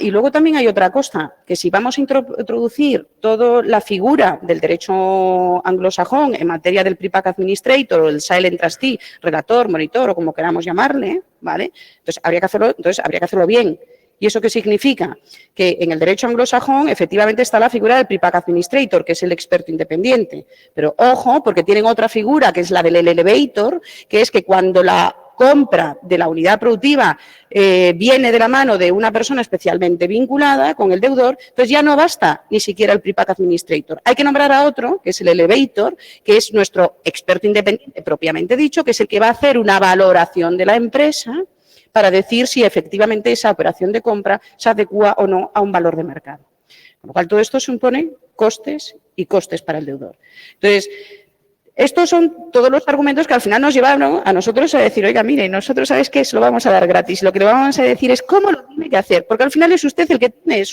y luego también hay otra cosa, que si vamos a introducir toda la figura del derecho anglosajón en materia del pre-pack administrator o el silent trustee, relator, monitor o como queramos llamarle, ¿vale? Entonces habría que hacerlo bien. ¿Y eso qué significa? Que en el derecho anglosajón efectivamente está la figura del pre-pack administrator, que es el experto independiente. Pero ojo, porque tienen otra figura, que es la del elevator, que es que cuando la compra de la unidad productiva viene de la mano de una persona especialmente vinculada con el deudor, pues ya no basta ni siquiera el pre-pack administrator. Hay que nombrar a otro, que es el elevator, que es nuestro experto independiente propiamente dicho, que es el que va a hacer una valoración de la empresa para decir si efectivamente esa operación de compra se adecúa o no a un valor de mercado. Con lo cual, todo esto supone costes y costes para el deudor. Entonces, estos son todos los argumentos que al final nos llevan a nosotros a decir, oiga, mire, nosotros sabes que se lo vamos a dar gratis. Lo que le vamos a decir es cómo lo tiene que hacer, porque al final es usted el que tiene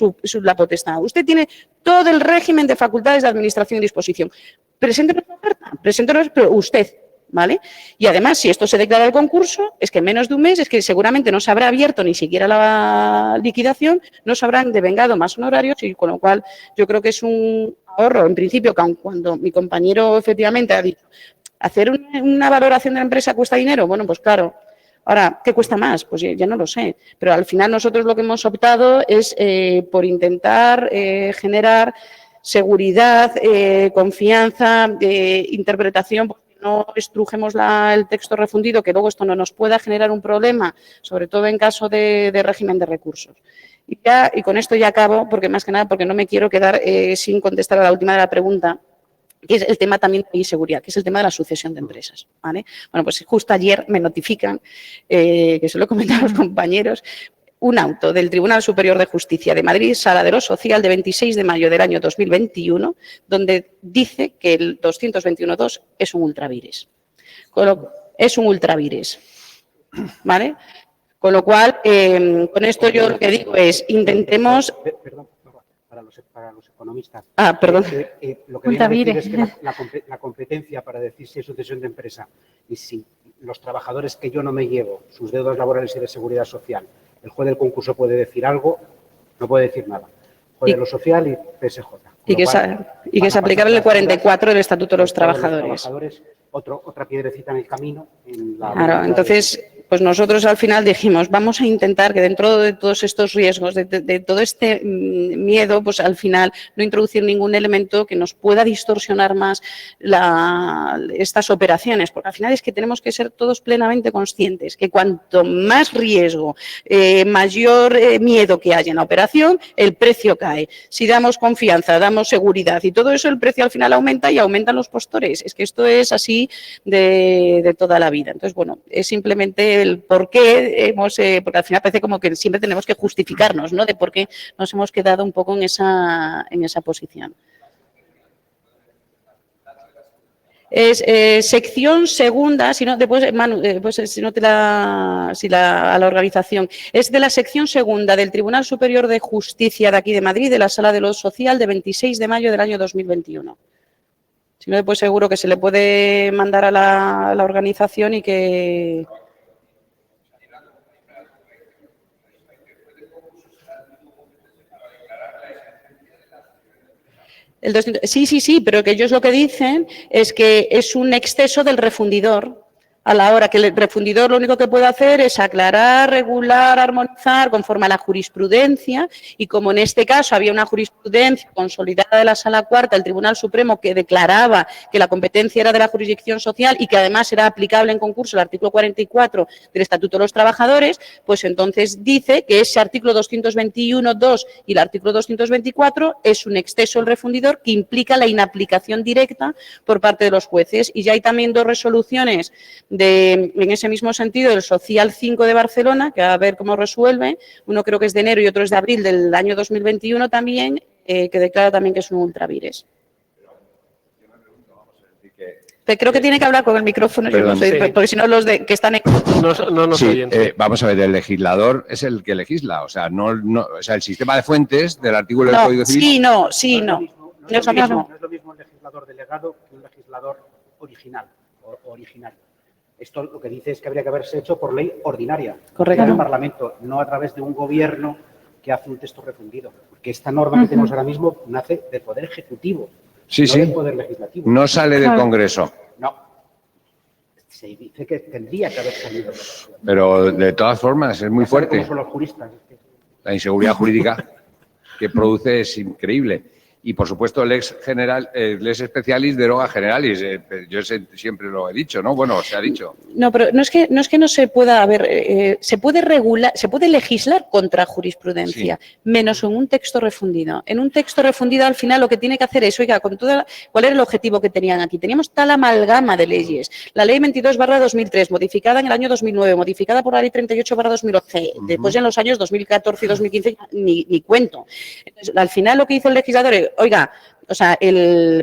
la potestad. Usted tiene todo el régimen de facultades de administración y disposición. Preséntenos la carta, preséntenos usted, ¿vale? Y además, si esto se declara el concurso, es que en menos de un mes, es que seguramente no se habrá abierto ni siquiera la liquidación, no se habrán devengado más honorarios y con lo cual yo creo que es un ahorro, en principio, que aun cuando mi compañero efectivamente ha dicho, ¿hacer una valoración de la empresa cuesta dinero? Bueno, pues claro. Ahora, ¿qué cuesta más? Pues ya no lo sé. Pero al final nosotros lo que hemos optado es por intentar generar seguridad, confianza, interpretación, porque no estrujemos el texto refundido, que luego esto no nos pueda generar un problema, sobre todo en caso de régimen de recursos. Y con esto ya acabo, porque más que nada, porque no me quiero quedar sin contestar a la última de la pregunta, que es el tema también de inseguridad, que es el tema de la sucesión de empresas, ¿vale? Bueno, pues justo ayer me notifican, que se lo he comentado a los compañeros, un auto del Tribunal Superior de Justicia de Madrid, Sala de lo Social, de 26 de mayo del año 2021, donde dice que el 221.2 es un ultravires. Es un ultravires, ¿vale? Con lo cual, con esto yo lo que digo es, intentemos... Perdón, para los economistas. Perdón. Lo que viene a decir es que la competencia para decir si es sucesión de empresa y si los trabajadores que yo no me llevo, sus deudas laborales y de seguridad social, el juez del concurso puede decir algo, no puede decir nada. Juez de lo social y PSJ. Y que es aplicable el 44 del Estatuto de los Trabajadores. Otra piedrecita en el camino. Claro, entonces, pues nosotros al final dijimos, vamos a intentar que dentro de todos estos riesgos, de todo este miedo, pues al final no introducir ningún elemento que nos pueda distorsionar más estas operaciones, porque al final es que tenemos que ser todos plenamente conscientes que cuanto más riesgo, mayor miedo que haya en la operación, el precio cae. Si damos confianza, damos seguridad y todo eso, el precio al final aumenta y aumentan los postores. Es que esto es así de toda la vida. Entonces, bueno, es simplemente el por qué porque al final parece como que siempre tenemos que justificarnos, ¿no? De por qué nos hemos quedado un poco en esa posición. Es sección segunda, si no, después, Manu, si no a la organización, es de la sección segunda del Tribunal Superior de Justicia de aquí de Madrid, de la Sala de lo Social, de 26 de mayo del año 2021. Si no, después seguro que se le puede mandar a la organización y que... Sí, pero que ellos lo que dicen es que es un exceso del refundidor, a la hora que el refundidor lo único que puede hacer es aclarar, regular, armonizar conforme a la jurisprudencia, y como en este caso había una jurisprudencia consolidada de la Sala Cuarta, el Tribunal Supremo, que declaraba que la competencia era de la jurisdicción social y que además era aplicable en concurso el artículo 44 del Estatuto de los Trabajadores, pues entonces dice que ese artículo 221.2 y el artículo 224 es un exceso del refundidor que implica la inaplicación directa por parte de los jueces. Y ya hay también dos resoluciones en ese mismo sentido, del Social 5 de Barcelona, que a ver cómo resuelve, uno creo que es de enero y otro es de abril del año 2021 también, que declara también que es un ultravirus. Pero creo que tiene que hablar con el micrófono, yo no sé, porque si no los que están... No nos oyen. Vamos a ver, el legislador es el que legisla, o sea, o sea, el sistema de fuentes del artículo del Código Civil... No es lo mismo el legislador delegado que un legislador original o originario. Esto lo que dice es que habría que haberse hecho por ley ordinaria. Correcto. En el Parlamento, no a través de un gobierno que hace un texto refundido. Porque esta norma que tenemos ahora mismo nace del Poder Ejecutivo, no del Poder Legislativo. No sale del Congreso. No. Se dice que tendría que haber salido. Pero de todas formas es muy fuerte. ¿Cómo son los juristas? La inseguridad jurídica que produce es increíble. Y, por supuesto, el ex specialis deroga generalis. Yo siempre lo he dicho, ¿no? Bueno, se ha dicho. No, pero no es que no se pueda, se puede regular, se puede legislar contra jurisprudencia, menos en un texto refundido. En un texto refundido, al final, lo que tiene que hacer es, oiga, ¿cuál era el objetivo que tenían aquí? Teníamos tal amalgama de leyes. La Ley 22/2003, modificada en el año 2009, modificada por la Ley 38/2011, después en los años 2014 y 2015, ni cuento. Entonces, al final, lo que hizo el legislador es, oiga, o sea,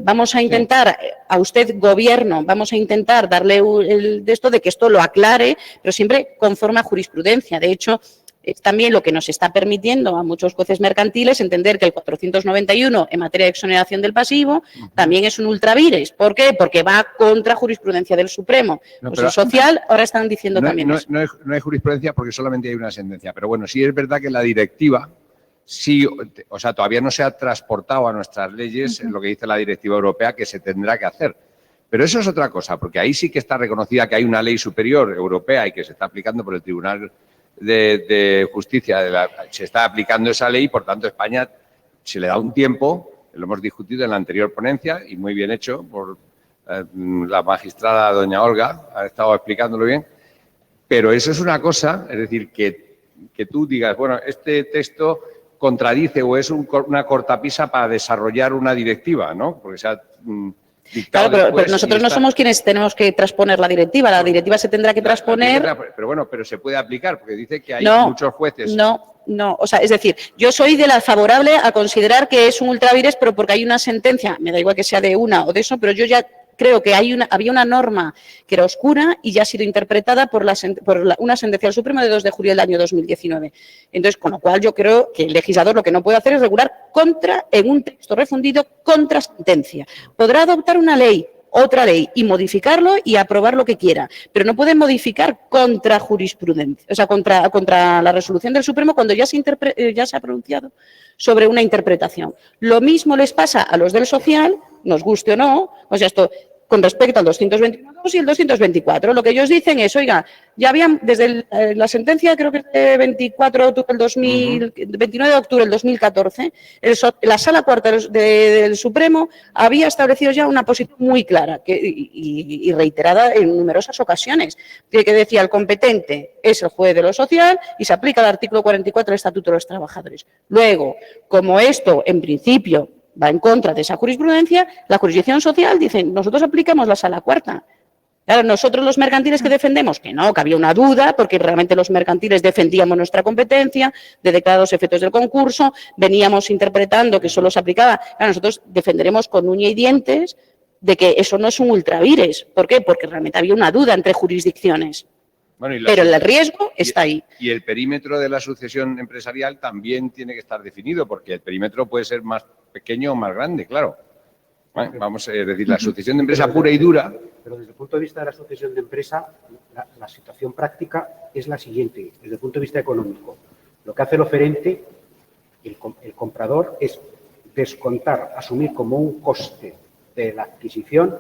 vamos a intentar, a usted, gobierno, vamos a intentar darle de que esto lo aclare, pero siempre conforme a jurisprudencia. De hecho, es también lo que nos está permitiendo a muchos jueces mercantiles entender que el 491 en materia de exoneración del pasivo también es un ultravirus. ¿Por qué? Porque va contra jurisprudencia del Supremo. No, pues el social ahora están diciendo también eso. No hay jurisprudencia porque solamente hay una sentencia. Pero bueno, sí es verdad que la directiva... Sí, o sea, todavía no se ha transportado a nuestras leyes lo que dice la directiva europea que se tendrá que hacer. Pero eso es otra cosa, porque ahí sí que está reconocida que hay una ley superior europea y que se está aplicando por el Tribunal de Justicia. Se está aplicando esa ley y, por tanto, España se le da un tiempo, lo hemos discutido en la anterior ponencia y muy bien hecho por la magistrada doña Olga, ha estado explicándolo bien. Pero eso es una cosa, es decir, que tú digas, bueno, este texto contradice o es una cortapisa para desarrollar una directiva, ¿no? Porque se ha dictado. Claro, pero nosotros no somos quienes tenemos que transponer la directiva. La directiva se tendrá que transponer. Pero bueno, pero se puede aplicar, porque dice que hay muchos jueces. No, o sea, es decir, yo soy de la favorable a considerar que es un ultravirus, pero porque hay una sentencia, me da igual que sea de una o de eso, pero yo ya creo que había una norma que era oscura y ya ha sido interpretada por una sentencia del Supremo de 2 de julio del año 2019. Entonces, con lo cual yo creo que el legislador lo que no puede hacer es regular en un texto refundido contra sentencia. Podrá adoptar una ley, otra ley, y modificarlo y aprobar lo que quiera, pero no puede modificar contra jurisprudencia, o sea, contra la resolución del Supremo cuando ya se ha pronunciado sobre una interpretación. Lo mismo les pasa a los del social, nos guste o no, o sea, esto con respecto al 221.2 y el 224. Lo que ellos dicen es, oiga, ya habían, desde la sentencia, creo que es de 24 de octubre del 29 de octubre del 2014, la Sala Cuarta del Supremo había establecido ya una posición muy clara y reiterada en numerosas ocasiones, que decía el competente es el juez de lo social y se aplica el artículo 44 del Estatuto de los Trabajadores. Luego, como esto, en principio, va en contra de esa jurisprudencia, la jurisdicción social dice, nosotros aplicamos la Sala Cuarta. Claro, nosotros los mercantiles que defendemos, que no, que había una duda, porque realmente los mercantiles defendíamos nuestra competencia de declarados efectos del concurso, veníamos interpretando que solo se aplicaba. Claro, nosotros defenderemos con uña y dientes de que eso no es un ultravirus. ¿Por qué? Porque realmente había una duda entre jurisdicciones. Bueno, pero el riesgo está ahí. Y el perímetro de la sucesión empresarial también tiene que estar definido, porque el perímetro puede ser más pequeño o más grande, claro. Vamos a decir, la sucesión de empresa pura y dura. Pero desde el punto de vista de la sucesión de empresa, la situación práctica es la siguiente, desde el punto de vista económico. Lo que hace el oferente, el comprador, es descontar, asumir como un coste de la adquisición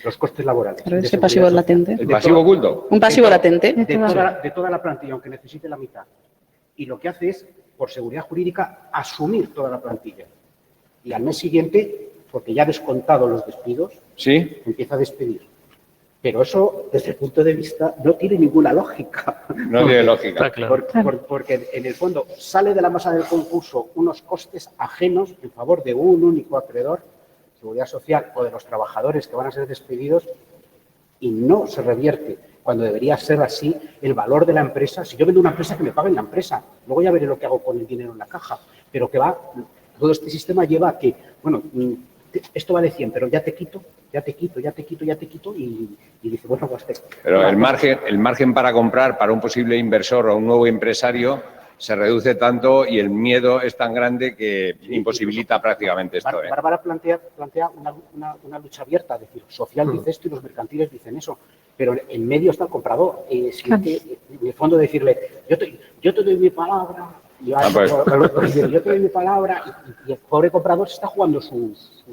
los costes laborales. Pero de ese pasivo seguridad social. latente. ¿El pasivo oculto? Un pasivo latente. De toda la plantilla, aunque necesite la mitad. Y lo que hace es, por seguridad jurídica, asumir toda la plantilla. Y al mes siguiente, porque ya ha descontado los despidos, Sí. empieza a despedir. Pero eso, desde el punto de vista, no tiene ninguna lógica. No tiene lógica. Está claro. Porque en el fondo sale de la masa del concurso unos costes ajenos en favor de un único acreedor, seguridad social, o de los trabajadores que van a ser despedidos, y no se revierte, cuando debería ser así, el valor de la empresa. Si yo vendo una empresa, que me paguen la empresa. Luego ya veré lo que hago con el dinero en la caja. Pero que va, todo este sistema lleva a que, bueno, esto vale 100, pero ya te quito, y dice, bueno, pues Pero el margen para comprar para un posible inversor o un nuevo empresario se reduce tanto y el miedo es tan grande que imposibilita prácticamente esto. Bárbara plantea una lucha abierta, es decir, social dice esto y los mercantiles dicen eso, pero en medio está el comprador. En el fondo decirle, yo te doy mi palabra, yo te doy mi palabra, y el pobre comprador se está jugando sus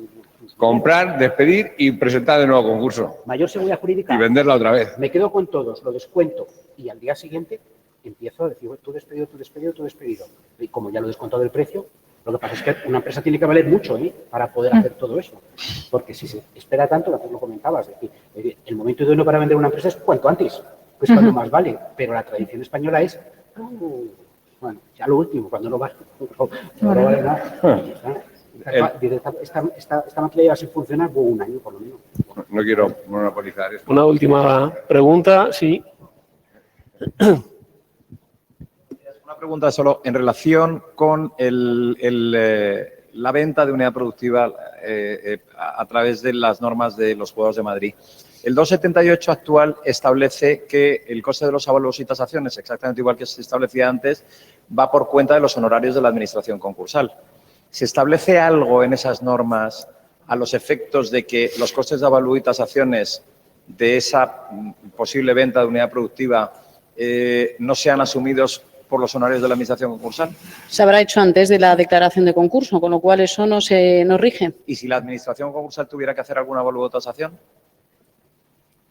Comprar, despedir y presentar de nuevo concurso. Mayor seguridad jurídica. Y venderla otra vez. Me quedo con todos, lo descuento y al día siguiente empiezo a decir, tú despedido. Y como ya lo he descontado del precio, lo que pasa es que una empresa tiene que valer mucho para poder hacer todo eso. Porque si se espera tanto, lo que lo comentabas, es decir, el momento idóneo para vender una empresa es cuanto antes, pues cuanto más vale. Pero la tradición española es, bueno, ya lo último, cuando no vale nada. Esta máquina lleva sin funcionar un año por lo menos. No quiero monopolizar esto. Una última pregunta, sí. Una pregunta solo en relación con la venta de unidad productiva a través de las normas de los Juzgados de Madrid. El 278 actual establece que el coste de los avalos y tasaciones, exactamente igual que se establecía antes, va por cuenta de los honorarios de la Administración concursal. ¿Se establece algo en esas normas a los efectos de que los costes de avalúo y tasaciones de esa posible venta de unidad productiva no sean asumidos por los honorarios de la Administración concursal? Se habrá hecho antes de la declaración de concurso, con lo cual eso no rige. ¿Y si la Administración concursal tuviera que hacer algún avalúo o tasación?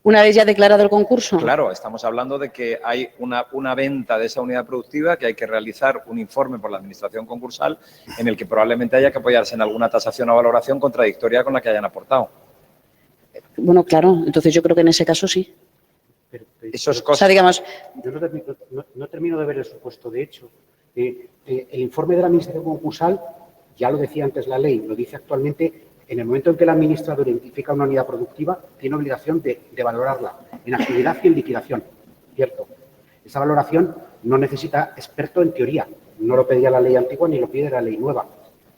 Una vez ya declarado el concurso. Claro, estamos hablando de que hay una venta de esa unidad productiva, que hay que realizar un informe por la Administración concursal en el que probablemente haya que apoyarse en alguna tasación o valoración contradictoria con la que hayan aportado. Bueno, claro, entonces yo creo que en ese caso sí. Esos O costes. sea, digamos, Yo no termino de ver el supuesto de hecho. El informe de la Administración concursal, ya lo decía antes la ley, lo dice actualmente. En el momento en que el administrador identifica una unidad productiva, tiene obligación de valorarla en actividad y en liquidación, ¿cierto? Esa valoración no necesita experto en teoría, no lo pedía la ley antigua ni lo pide la ley nueva.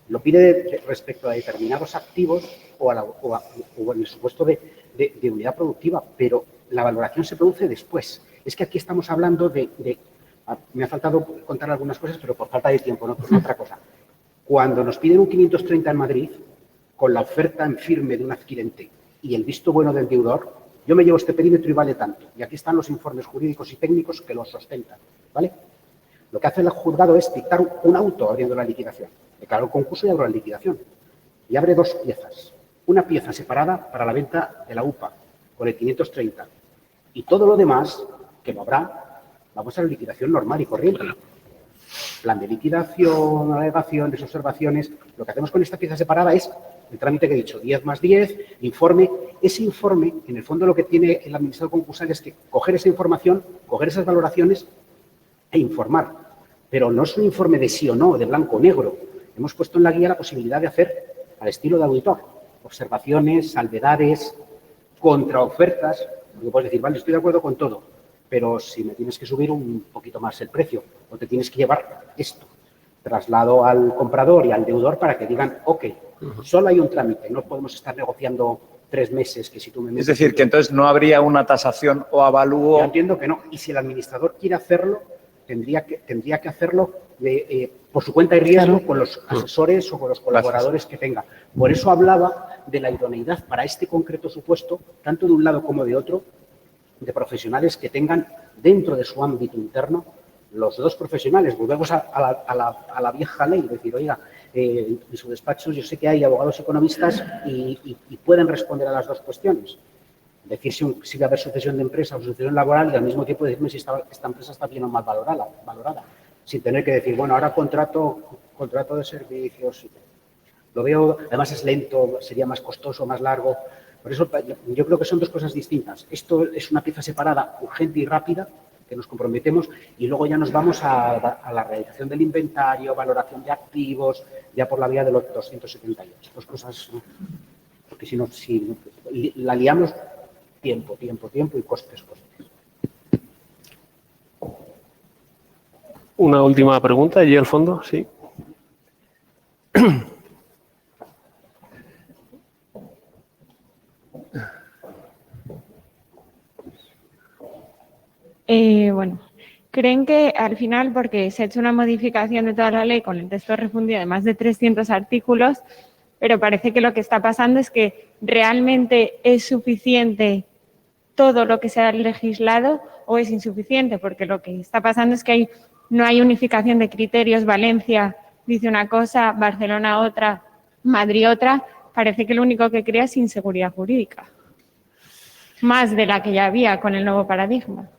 Lo pide respecto a determinados activos o en el supuesto de unidad productiva, pero la valoración se produce después. Es que aquí estamos hablando me ha faltado contar algunas cosas, pero por falta de tiempo, no por otra cosa. Cuando nos piden un 530 en Madrid, con la oferta en firme de un adquirente y el visto bueno del deudor, yo me llevo este perímetro y vale tanto. Y aquí están los informes jurídicos y técnicos que lo sustentan, ¿vale? Lo que hace el juzgado es dictar un auto abriendo la liquidación. Declaro el concurso y abro la liquidación. Y abre dos piezas. Una pieza separada para la venta de la UPA, con el 530. Y todo lo demás, que lo habrá, vamos a la liquidación normal y corriente. Plan de liquidación, alegaciones, observaciones. Lo que hacemos con esta pieza separada es el trámite que he dicho, 10 más 10, informe. Ese informe, en el fondo, lo que tiene el administrador concursal es que coger esa información, coger esas valoraciones e informar. Pero no es un informe de sí o no, de blanco o negro. Hemos puesto en la guía la posibilidad de hacer, al estilo de auditor, observaciones, salvedades, contraofertas. Porque puedes decir, vale, estoy de acuerdo con todo, pero si me tienes que subir un poquito más el precio o te tienes que llevar esto, traslado al comprador y al deudor para que digan, ok, solo hay un trámite, no podemos estar negociando 3 meses que si tú me metes... Es decir, que entonces no habría una tasación o avalúo. Yo entiendo que no. Y si el administrador quiere hacerlo, tendría que hacerlo por su cuenta y riesgo con los asesores o con los colaboradores que tenga. Por eso hablaba de la idoneidad para este concreto supuesto, tanto de un lado como de otro, de profesionales que tengan dentro de su ámbito interno los dos profesionales. Volvemos a la vieja ley, decir, oiga, en su despacho yo sé que hay abogados economistas y pueden responder a las dos cuestiones. decir si va a haber sucesión de empresa o sucesión laboral y al mismo tiempo decirme si esta empresa está bien o mal valorada, sin tener que decir, bueno, ahora contrato de servicios. Lo veo, además es lento, sería más costoso, más largo. Por eso yo creo que son dos cosas distintas. Esto es una pieza separada, urgente y rápida, que nos comprometemos y luego ya nos vamos a la realización del inventario, valoración de activos, ya por la vía de los 278. Dos cosas, porque si no, si la liamos, tiempo y costes. Una última pregunta, allí al fondo, sí. Bueno, ¿creen que al final, porque se ha hecho una modificación de toda la ley con el texto refundido de más de 300 artículos, pero parece que lo que está pasando es que realmente es suficiente todo lo que se ha legislado o es insuficiente? Porque lo que está pasando es que no hay unificación de criterios. Valencia dice una cosa, Barcelona otra, Madrid otra. Parece que lo único que crea es inseguridad jurídica, más de la que ya había con el nuevo paradigma.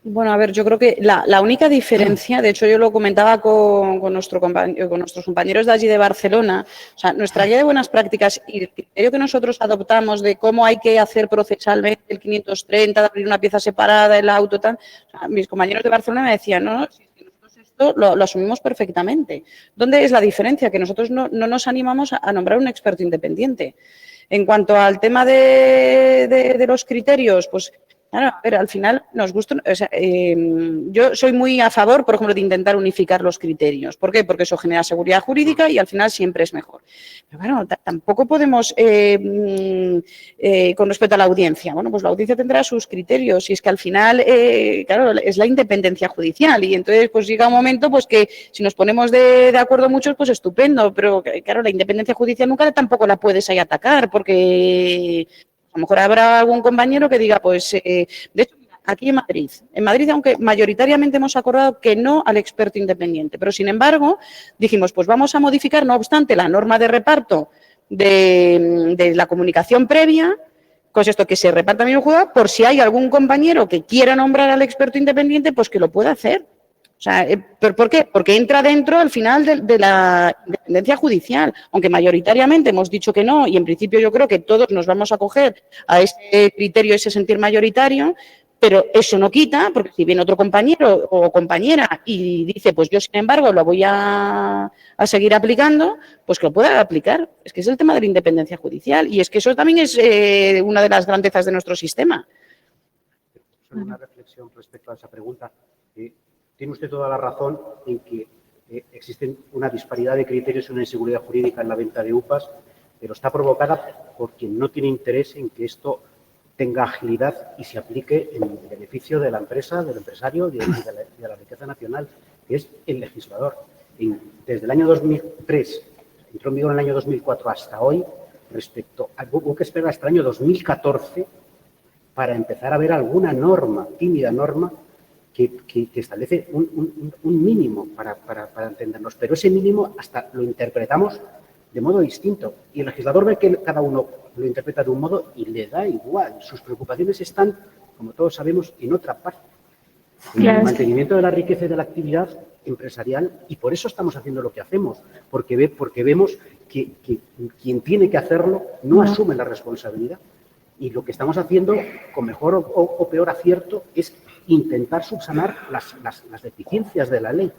Bueno, a ver, yo creo que la única diferencia, de hecho yo lo comentaba con nuestros compañeros de allí de Barcelona, o sea, nuestra guía de buenas prácticas y el criterio que nosotros adoptamos de cómo hay que hacer procesalmente el 530, de abrir una pieza separada, el auto, tal, o sea, mis compañeros de Barcelona me decían, no, si nosotros esto lo asumimos perfectamente. ¿Dónde es la diferencia? Que nosotros no nos animamos a nombrar un experto independiente. En cuanto al tema de los criterios, pues claro, a ver, al final nos gusta, o sea, yo soy muy a favor, por ejemplo, de intentar unificar los criterios. ¿Por qué? Porque eso genera seguridad jurídica y al final siempre es mejor. Pero bueno, tampoco podemos, con respecto a la audiencia, bueno, pues la audiencia tendrá sus criterios y es que al final, claro, es la independencia judicial y entonces pues llega un momento pues que si nos ponemos de acuerdo muchos, pues estupendo, pero claro, la independencia judicial nunca tampoco la puedes ahí atacar porque a lo mejor habrá algún compañero que diga, pues, de hecho, aquí en Madrid, aunque mayoritariamente hemos acordado que no al experto independiente, pero sin embargo, dijimos, pues vamos a modificar, no obstante, la norma de reparto de la comunicación previa, pues esto que se reparta también el juzgado, por si hay algún compañero que quiera nombrar al experto independiente, pues que lo pueda hacer. O sea, ¿por qué? Porque entra dentro al final de la independencia judicial, aunque mayoritariamente hemos dicho que no y en principio yo creo que todos nos vamos a acoger a ese criterio, ese sentir mayoritario, pero eso no quita, porque si viene otro compañero o compañera y dice, pues yo sin embargo lo voy a seguir aplicando, pues que lo pueda aplicar. Es que es el tema de la independencia judicial y es que eso también es una de las grandezas de nuestro sistema. Solo una reflexión respecto a esa pregunta. Tiene usted toda la razón en que existen una disparidad de criterios y una inseguridad jurídica en la venta de UPAs, pero está provocada por quien no tiene interés en que esto tenga agilidad y se aplique en beneficio de la empresa, del empresario y de la riqueza nacional, que es el legislador. Desde el año 2003, entró en vigor en el año 2004 hasta hoy, hubo que esperar hasta el año 2014 para empezar a ver alguna norma, tímida norma, que establece un mínimo para entendernos, pero ese mínimo hasta lo interpretamos de modo distinto y el legislador ve que cada uno lo interpreta de un modo y le da igual. Sus preocupaciones están, como todos sabemos, en otra parte, en el mantenimiento de la riqueza y de la actividad empresarial y por eso estamos haciendo lo que hacemos, porque vemos que quien tiene que hacerlo no asume la responsabilidad y lo que estamos haciendo con mejor o peor acierto es intentar subsanar las deficiencias de la ley,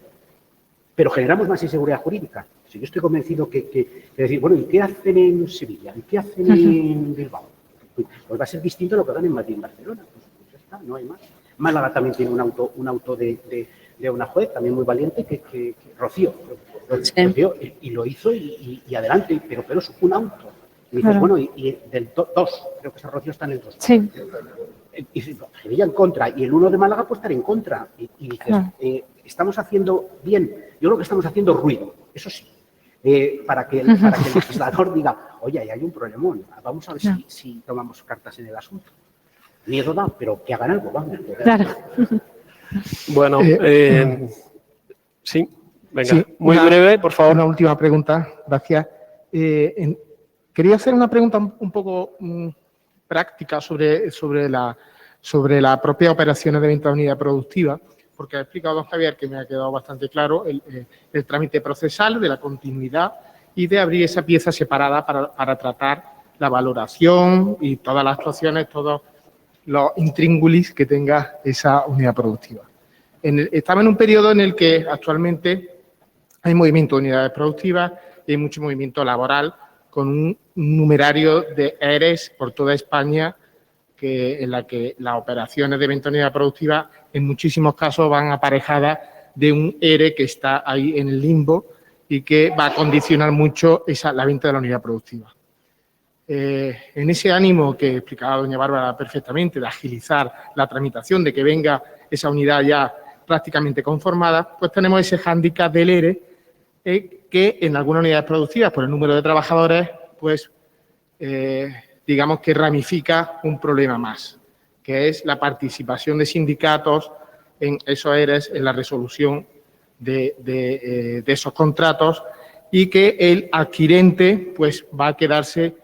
pero generamos más inseguridad jurídica. Si yo estoy convencido que decir, bueno, ¿y qué hacen en Sevilla? ¿Y qué hacen en Bilbao? Pues va a ser distinto a lo que hagan en Madrid y en Barcelona. Pues ya está, no hay más. Málaga también tiene un auto de una juez, también muy valiente, que Rocío. Rocío y lo hizo y adelante, pero es un auto. Y dices, bueno, y del 2, creo que ese Rocío está en el 2. Sí. Y Sevilla en contra, y el 1 de Málaga puede estar en contra. Y dices, estamos haciendo bien. Yo creo que estamos haciendo ruido, eso sí, para que el legislador diga, oye, ahí hay un problemón, vamos a ver si tomamos cartas en el asunto. Miedo da, pero que hagan algo, vamos. Claro. Bueno, sí, venga, Sí, muy breve, por favor. Una última pregunta, gracias. Quería hacer una pregunta un poco práctica sobre la propia operación de venta de unidad productiva, porque ha explicado don Javier, que me ha quedado bastante claro, el trámite procesal de la continuidad y de abrir esa pieza separada para tratar la valoración y todas las actuaciones, todos los intríngulis que tenga esa unidad productiva. Estamos en un periodo en el que actualmente hay movimiento de unidades productivas y hay mucho movimiento laboral, con un numerario de ERES por toda España, en la que las operaciones de venta de unidad productiva en muchísimos casos van aparejadas de un ERE que está ahí en el limbo y que va a condicionar mucho la venta de la unidad productiva. En ese ánimo que explicaba doña Bárbara perfectamente, de agilizar la tramitación, de que venga esa unidad ya prácticamente conformada, pues tenemos ese hándicap del ERE, que en algunas unidades productivas, por el número de trabajadores, pues digamos que ramifica un problema más, que es la participación de sindicatos en esos ERES, en la resolución de esos contratos, y que el adquirente pues va a quedarse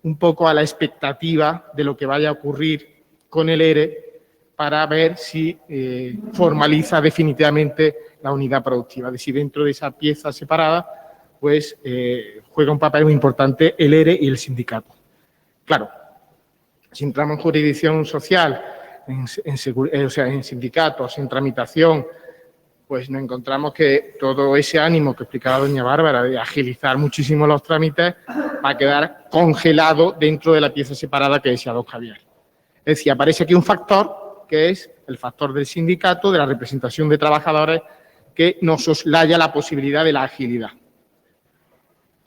un poco a la expectativa de lo que vaya a ocurrir con el ERE para ver si formaliza definitivamente la unidad productiva. Es decir, dentro de esa pieza separada, pues juega un papel muy importante el ERE y el sindicato. Claro, si entramos en jurisdicción social, en sindicatos, en tramitación, pues nos encontramos que todo ese ánimo que explicaba doña Bárbara de agilizar muchísimo los trámites va a quedar congelado dentro de la pieza separada que decía don Javier. Es decir, aparece aquí un factor que es el factor del sindicato, de la representación de trabajadores, que nos soslaya la posibilidad de la agilidad.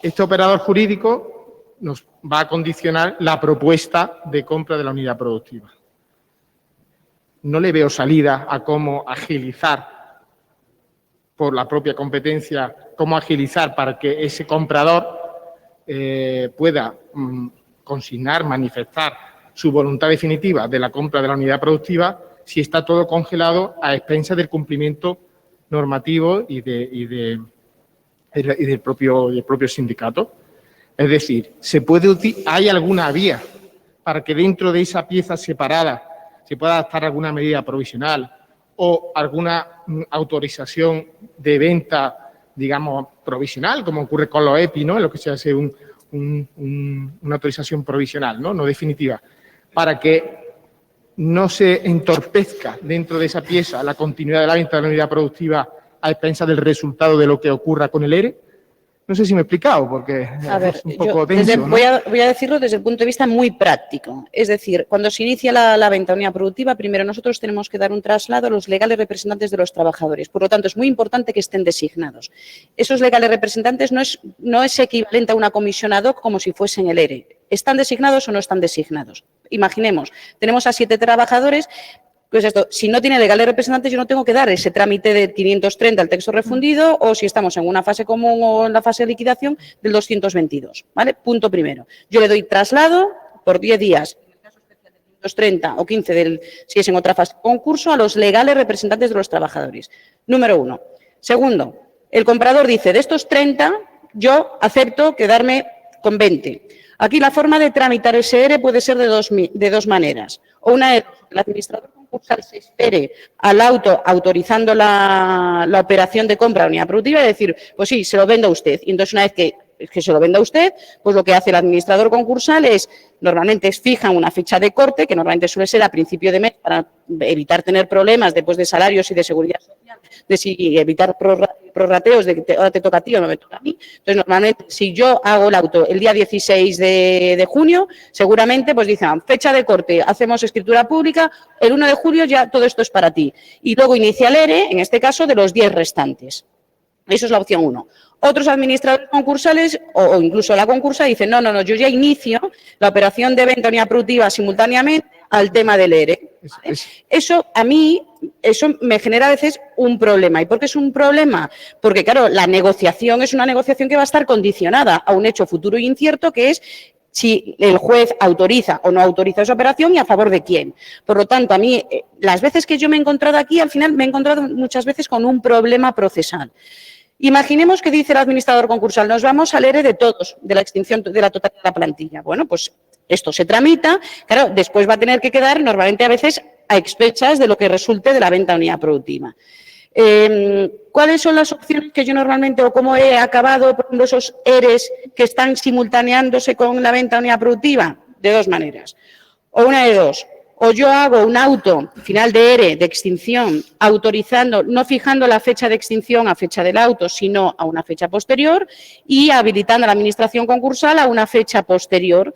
Este operador jurídico nos va a condicionar la propuesta de compra de la unidad productiva. No le veo salida a cómo agilizar por la propia competencia, cómo agilizar para que ese comprador pueda consignar, manifestar su voluntad definitiva de la compra de la unidad productiva si está todo congelado a expensas del cumplimiento normativo y del propio sindicato. Es decir, ¿hay alguna vía para que dentro de esa pieza separada se pueda adaptar alguna medida provisional o alguna autorización de venta, digamos, provisional, como ocurre con los EPI, ¿no? En lo que se hace una autorización provisional, no definitiva, para que no se entorpezca dentro de esa pieza la continuidad de la venta de la unidad productiva a expensas del resultado de lo que ocurra con el ERE. No sé si me he explicado, porque es un poco denso, ¿no? Voy a decirlo desde el punto de vista muy práctico. Es decir, cuando se inicia la venta de unidad productiva, primero nosotros tenemos que dar un traslado a los legales representantes de los trabajadores. Por lo tanto, es muy importante que estén designados. Esos legales representantes no es equivalente a una comisión ad hoc como si fuesen el ERE. ¿Están designados o no están designados? Imaginemos, tenemos a 7 trabajadores. Pues esto, si no tiene legales representantes, yo no tengo que dar ese trámite de 530 al texto refundido, o si estamos en una fase común o en la fase de liquidación, del 222, ¿vale? Punto primero. Yo le doy traslado por 10 días, en el caso especial de 530 o 15, si es en otra fase de concurso, a los legales representantes de los trabajadores. Número 1. Segundo, el comprador dice, de estos 30, yo acepto quedarme con 20. Aquí la forma de tramitar ese ERE puede ser de dos maneras. O una es el administrador concursal se espere al auto autorizando la operación de compra de unidad productiva y decir, pues sí, se lo vendo a usted. Y entonces, una vez que se lo venda a usted, pues lo que hace el administrador concursal normalmente fija una fecha de corte, que normalmente suele ser a principio de mes para evitar tener problemas después de salarios y de seguridad social, evitar prorrateos de que ahora te toca a ti o no me toca a mí. Entonces, normalmente, si yo hago el auto el día 16 de junio, seguramente pues dicen, fecha de corte, hacemos escritura pública, el 1 de julio ya todo esto es para ti. Y luego inicia el ERE, en este caso, de los 10 restantes. Eso es la opción 1. Otros administradores concursales o incluso la concursa dicen, no, yo ya inicio la operación de venta de unidad productiva simultáneamente al tema del ERE. ¿Vale? Eso me genera a veces un problema. ¿Y por qué es un problema? Porque, claro, la negociación es una negociación que va a estar condicionada a un hecho futuro e incierto, que es si el juez autoriza o no autoriza esa operación y a favor de quién. Por lo tanto, a mí, las veces que yo me he encontrado aquí, al final me he encontrado muchas veces con un problema procesal. Imaginemos que dice el administrador concursal, nos vamos al ERE de todos, de la extinción de la totalidad de la plantilla. Bueno, pues Esto se tramita, claro, después va a tener que quedar normalmente a veces a expensas de lo que resulte de la venta de unidad productiva. ¿Cuáles son las opciones que yo normalmente, o cómo he acabado poniendo esos ERES que están simultaneándose con la venta de unidad productiva? De dos maneras. O una de dos. O yo hago un auto final de ERE, de extinción, autorizando, no fijando la fecha de extinción a fecha del auto, sino a una fecha posterior, y habilitando a la administración concursal a una fecha posterior,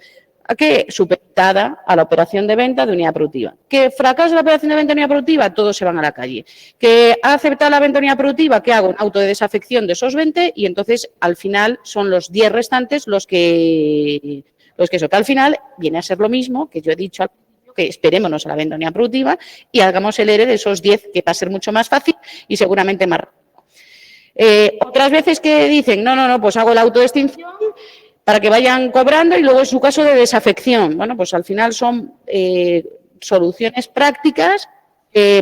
que supeditada a la operación de venta de unidad productiva. ¿Que fracasa la operación de venta de unidad productiva? Todos se van a la calle. ¿Que ha aceptado la venta de unidad productiva? ¿Qué hago? Un auto de desafección de esos 20 y entonces al final son los 10 restantes los que eso, que al final viene a ser lo mismo que yo he dicho al principio, que esperémonos a la venta de unidad productiva y hagamos el ERE de esos 10, que va a ser mucho más fácil y seguramente más rápido. Otras veces que dicen, no, pues hago el auto de extinción para que vayan cobrando y luego en su caso de desafección. Bueno, pues al final son soluciones prácticas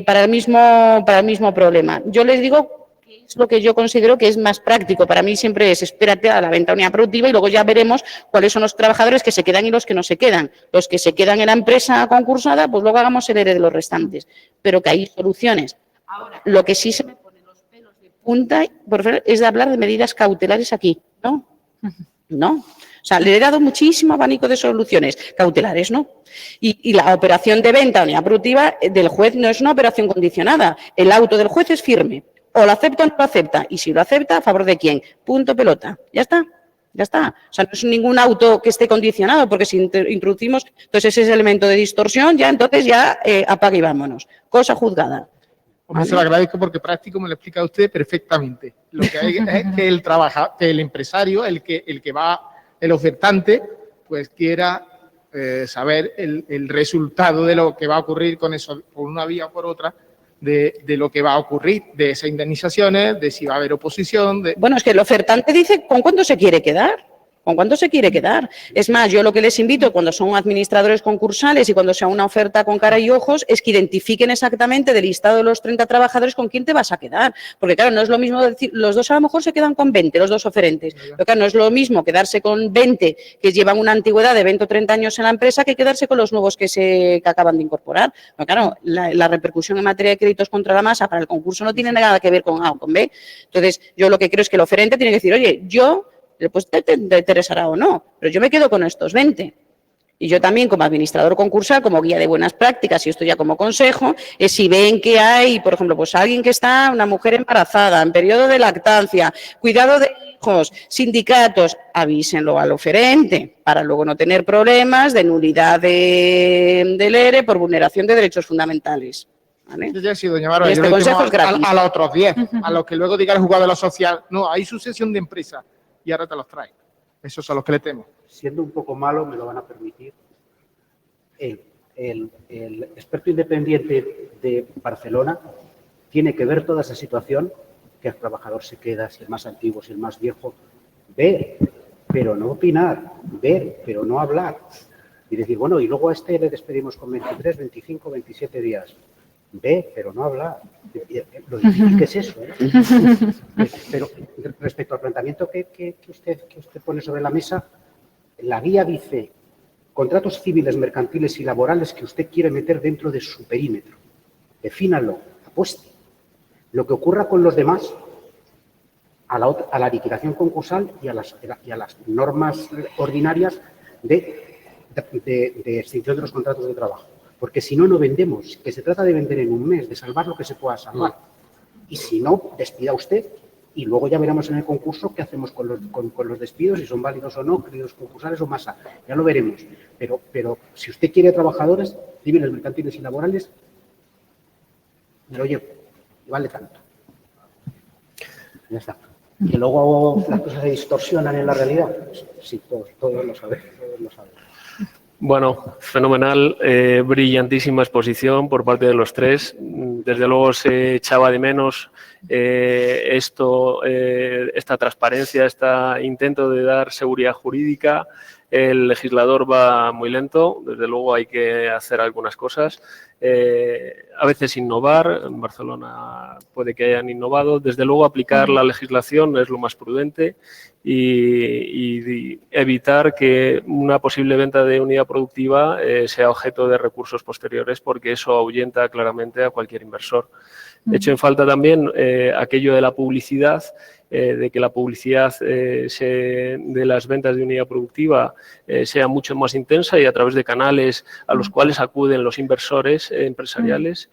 para el mismo problema. Yo les digo que es lo que yo considero que es más práctico. Para mí siempre es espérate a la venta de unidad productiva y luego ya veremos cuáles son los trabajadores que se quedan y los que no se quedan. Los que se quedan en la empresa concursada, pues luego hagamos el ERE de los restantes. Pero que hay soluciones. Ahora, lo que sí se me pone los pelos de punta, por favor, es de hablar de medidas cautelares aquí, ¿no? No, o sea, le he dado muchísimo abanico de soluciones cautelares, ¿no? Y la operación de venta de unidad productiva del juez no es una operación condicionada. El auto del juez es firme. O lo acepta o no lo acepta. Y si lo acepta, ¿a favor de quién? Punto pelota. Ya está. Ya está. O sea, no es ningún auto que esté condicionado, porque si introducimos entonces ese elemento de distorsión, ya entonces ya apaga y vámonos. Cosa juzgada. Hombre, se lo agradezco porque práctico me lo explica usted perfectamente. Lo que hay es que el empresario, el ofertante, pues quiera saber el resultado de lo que va a ocurrir con eso, por una vía o por otra, de lo que va a ocurrir, de esas indemnizaciones, de si va a haber oposición. Bueno, es que el ofertante dice con cuánto se quiere quedar. ¿Con cuánto se quiere quedar? Es más, yo lo que les invito cuando son administradores concursales y cuando sea una oferta con cara y ojos es que identifiquen exactamente del listado de los 30 trabajadores con quién te vas a quedar. Porque claro, no es lo mismo decir, los dos a lo mejor se quedan con 20, los dos oferentes. Pero claro, no es lo mismo quedarse con 20 que llevan una antigüedad de 20 o 30 años en la empresa que quedarse con los nuevos que acaban de incorporar. Pero claro, la repercusión en materia de créditos contra la masa para el concurso no tiene nada que ver con A o con B. Entonces, yo lo que creo es que el oferente tiene que decir, oye, yo pues te interesará o no, pero yo me quedo con estos 20. Y yo también como administrador concursal, como guía de buenas prácticas, y esto ya como consejo, es si ven que hay, por ejemplo, pues alguien que está, una mujer embarazada, en periodo de lactancia, cuidado de hijos, sindicatos, avísenlo al oferente para luego no tener problemas de nulidad del ERE por vulneración de derechos fundamentales. ¿Vale? Yo ya he sido, doña Bárbara, este consejo es gratis. A los otros 10, a los que luego diga el juzgado de lo social, no, hay sucesión de empresas. Y ahora te los trae. Esos son los que le temo. Siendo un poco malo, me lo van a permitir. El experto independiente de Barcelona tiene que ver toda esa situación, que el trabajador se queda, si el más antiguo, si el más viejo, ver, pero no opinar, ver, pero no hablar. Y decir, bueno, y luego a este le despedimos con 23, 25, 27 días. Ve, pero no hablar. Lo difícil que es eso, ¿eh? Pero respecto al planteamiento que usted pone sobre la mesa, la guía dice contratos civiles, mercantiles y laborales que usted quiere meter dentro de su perímetro. Defínalo, apueste. Lo que ocurra con los demás, a la liquidación concursal y a las normas ordinarias de extinción de los contratos de trabajo. Porque si no, no vendemos, que se trata de vender en un mes, de salvar lo que se pueda salvar. Y si no, despida usted y luego ya veremos en el concurso qué hacemos con los despidos, si son válidos o no, créditos concursales o masa. Ya lo veremos. Pero si usted quiere trabajadores civiles, mercantiles y laborales, me lo llevo. Y vale tanto. Ya está. Que luego las cosas se distorsionan en la realidad. Pues, sí, todos lo sabemos. Bueno, fenomenal, brillantísima exposición por parte de los tres. Desde luego se echaba de menos esta transparencia, este intento de dar seguridad jurídica El legislador va muy lento, desde luego hay que hacer algunas cosas. A veces innovar, en Barcelona puede que hayan innovado, desde luego aplicar la legislación es lo más prudente y evitar que una posible venta de unidad productiva sea objeto de recursos posteriores, porque eso ahuyenta claramente a cualquier inversor. De hecho, en falta también aquello de la publicidad, de que la publicidad de las ventas de unidad productiva sea mucho más intensa y a través de canales a los cuales acuden los inversores empresariales.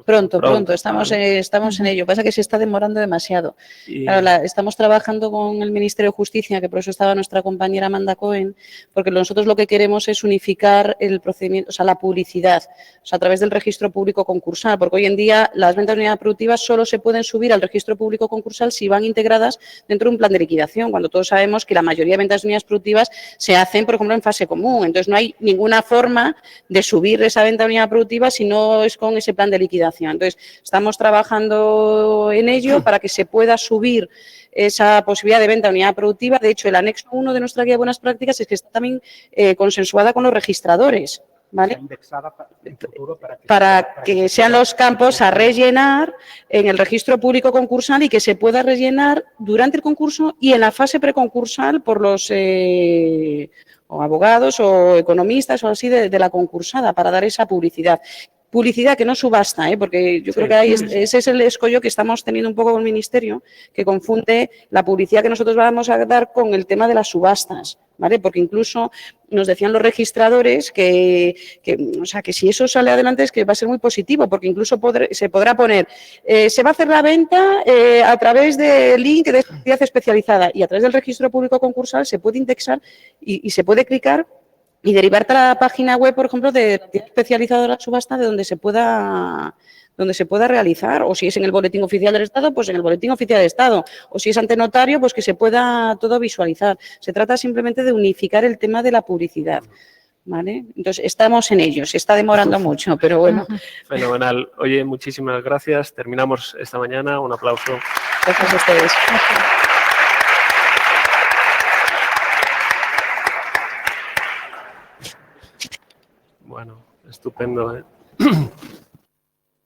Pronto, estamos en ello. Pasa que se está demorando demasiado. Claro, estamos trabajando con el Ministerio de Justicia, que por eso estaba nuestra compañera Amanda Cohen, porque nosotros lo que queremos es unificar el procedimiento, o sea, la publicidad, o sea, a través del registro público concursal, porque hoy en día las ventas de unidad productiva solo se pueden subir al registro público concursal si van integradas dentro de un plan de liquidación, cuando todos sabemos que la mayoría de ventas de unidades productivas se hacen, por ejemplo, en fase común. Entonces, no hay ninguna forma de subir esa venta de unidad productiva si no es con ese plan de liquidación. Entonces, estamos trabajando en ello para que se pueda subir esa posibilidad de venta de unidad productiva. De hecho, el anexo 1 de nuestra guía de buenas prácticas es que está también consensuada con los registradores, ¿vale? Para que sean los campos a rellenar en el registro público concursal y que se pueda rellenar durante el concurso y en la fase preconcursal por los o abogados o economistas o así de la concursada para dar esa publicidad. Publicidad que no subasta, porque yo creo que ahí ese es el escollo que estamos teniendo un poco con el Ministerio, que confunde la publicidad que nosotros vamos a dar con el tema de las subastas, ¿vale? Porque incluso nos decían los registradores que si eso sale adelante es que va a ser muy positivo, porque incluso se podrá poner, se va a hacer la venta a través del link de actividad especializada y a través del registro público concursal se puede indexar y se puede clicar y derivarte a la página web, por ejemplo, de especializada de la subasta, de donde se pueda realizar, o si es en el Boletín Oficial del Estado, pues en el Boletín Oficial del Estado, o si es ante notario, pues que se pueda todo visualizar. Se trata simplemente de unificar el tema de la publicidad, ¿vale? Entonces, estamos en ello, se está demorando mucho, pero bueno. Fenomenal. Oye, muchísimas gracias. Terminamos esta mañana. Un aplauso. Gracias a ustedes. Bueno, estupendo, ¿eh?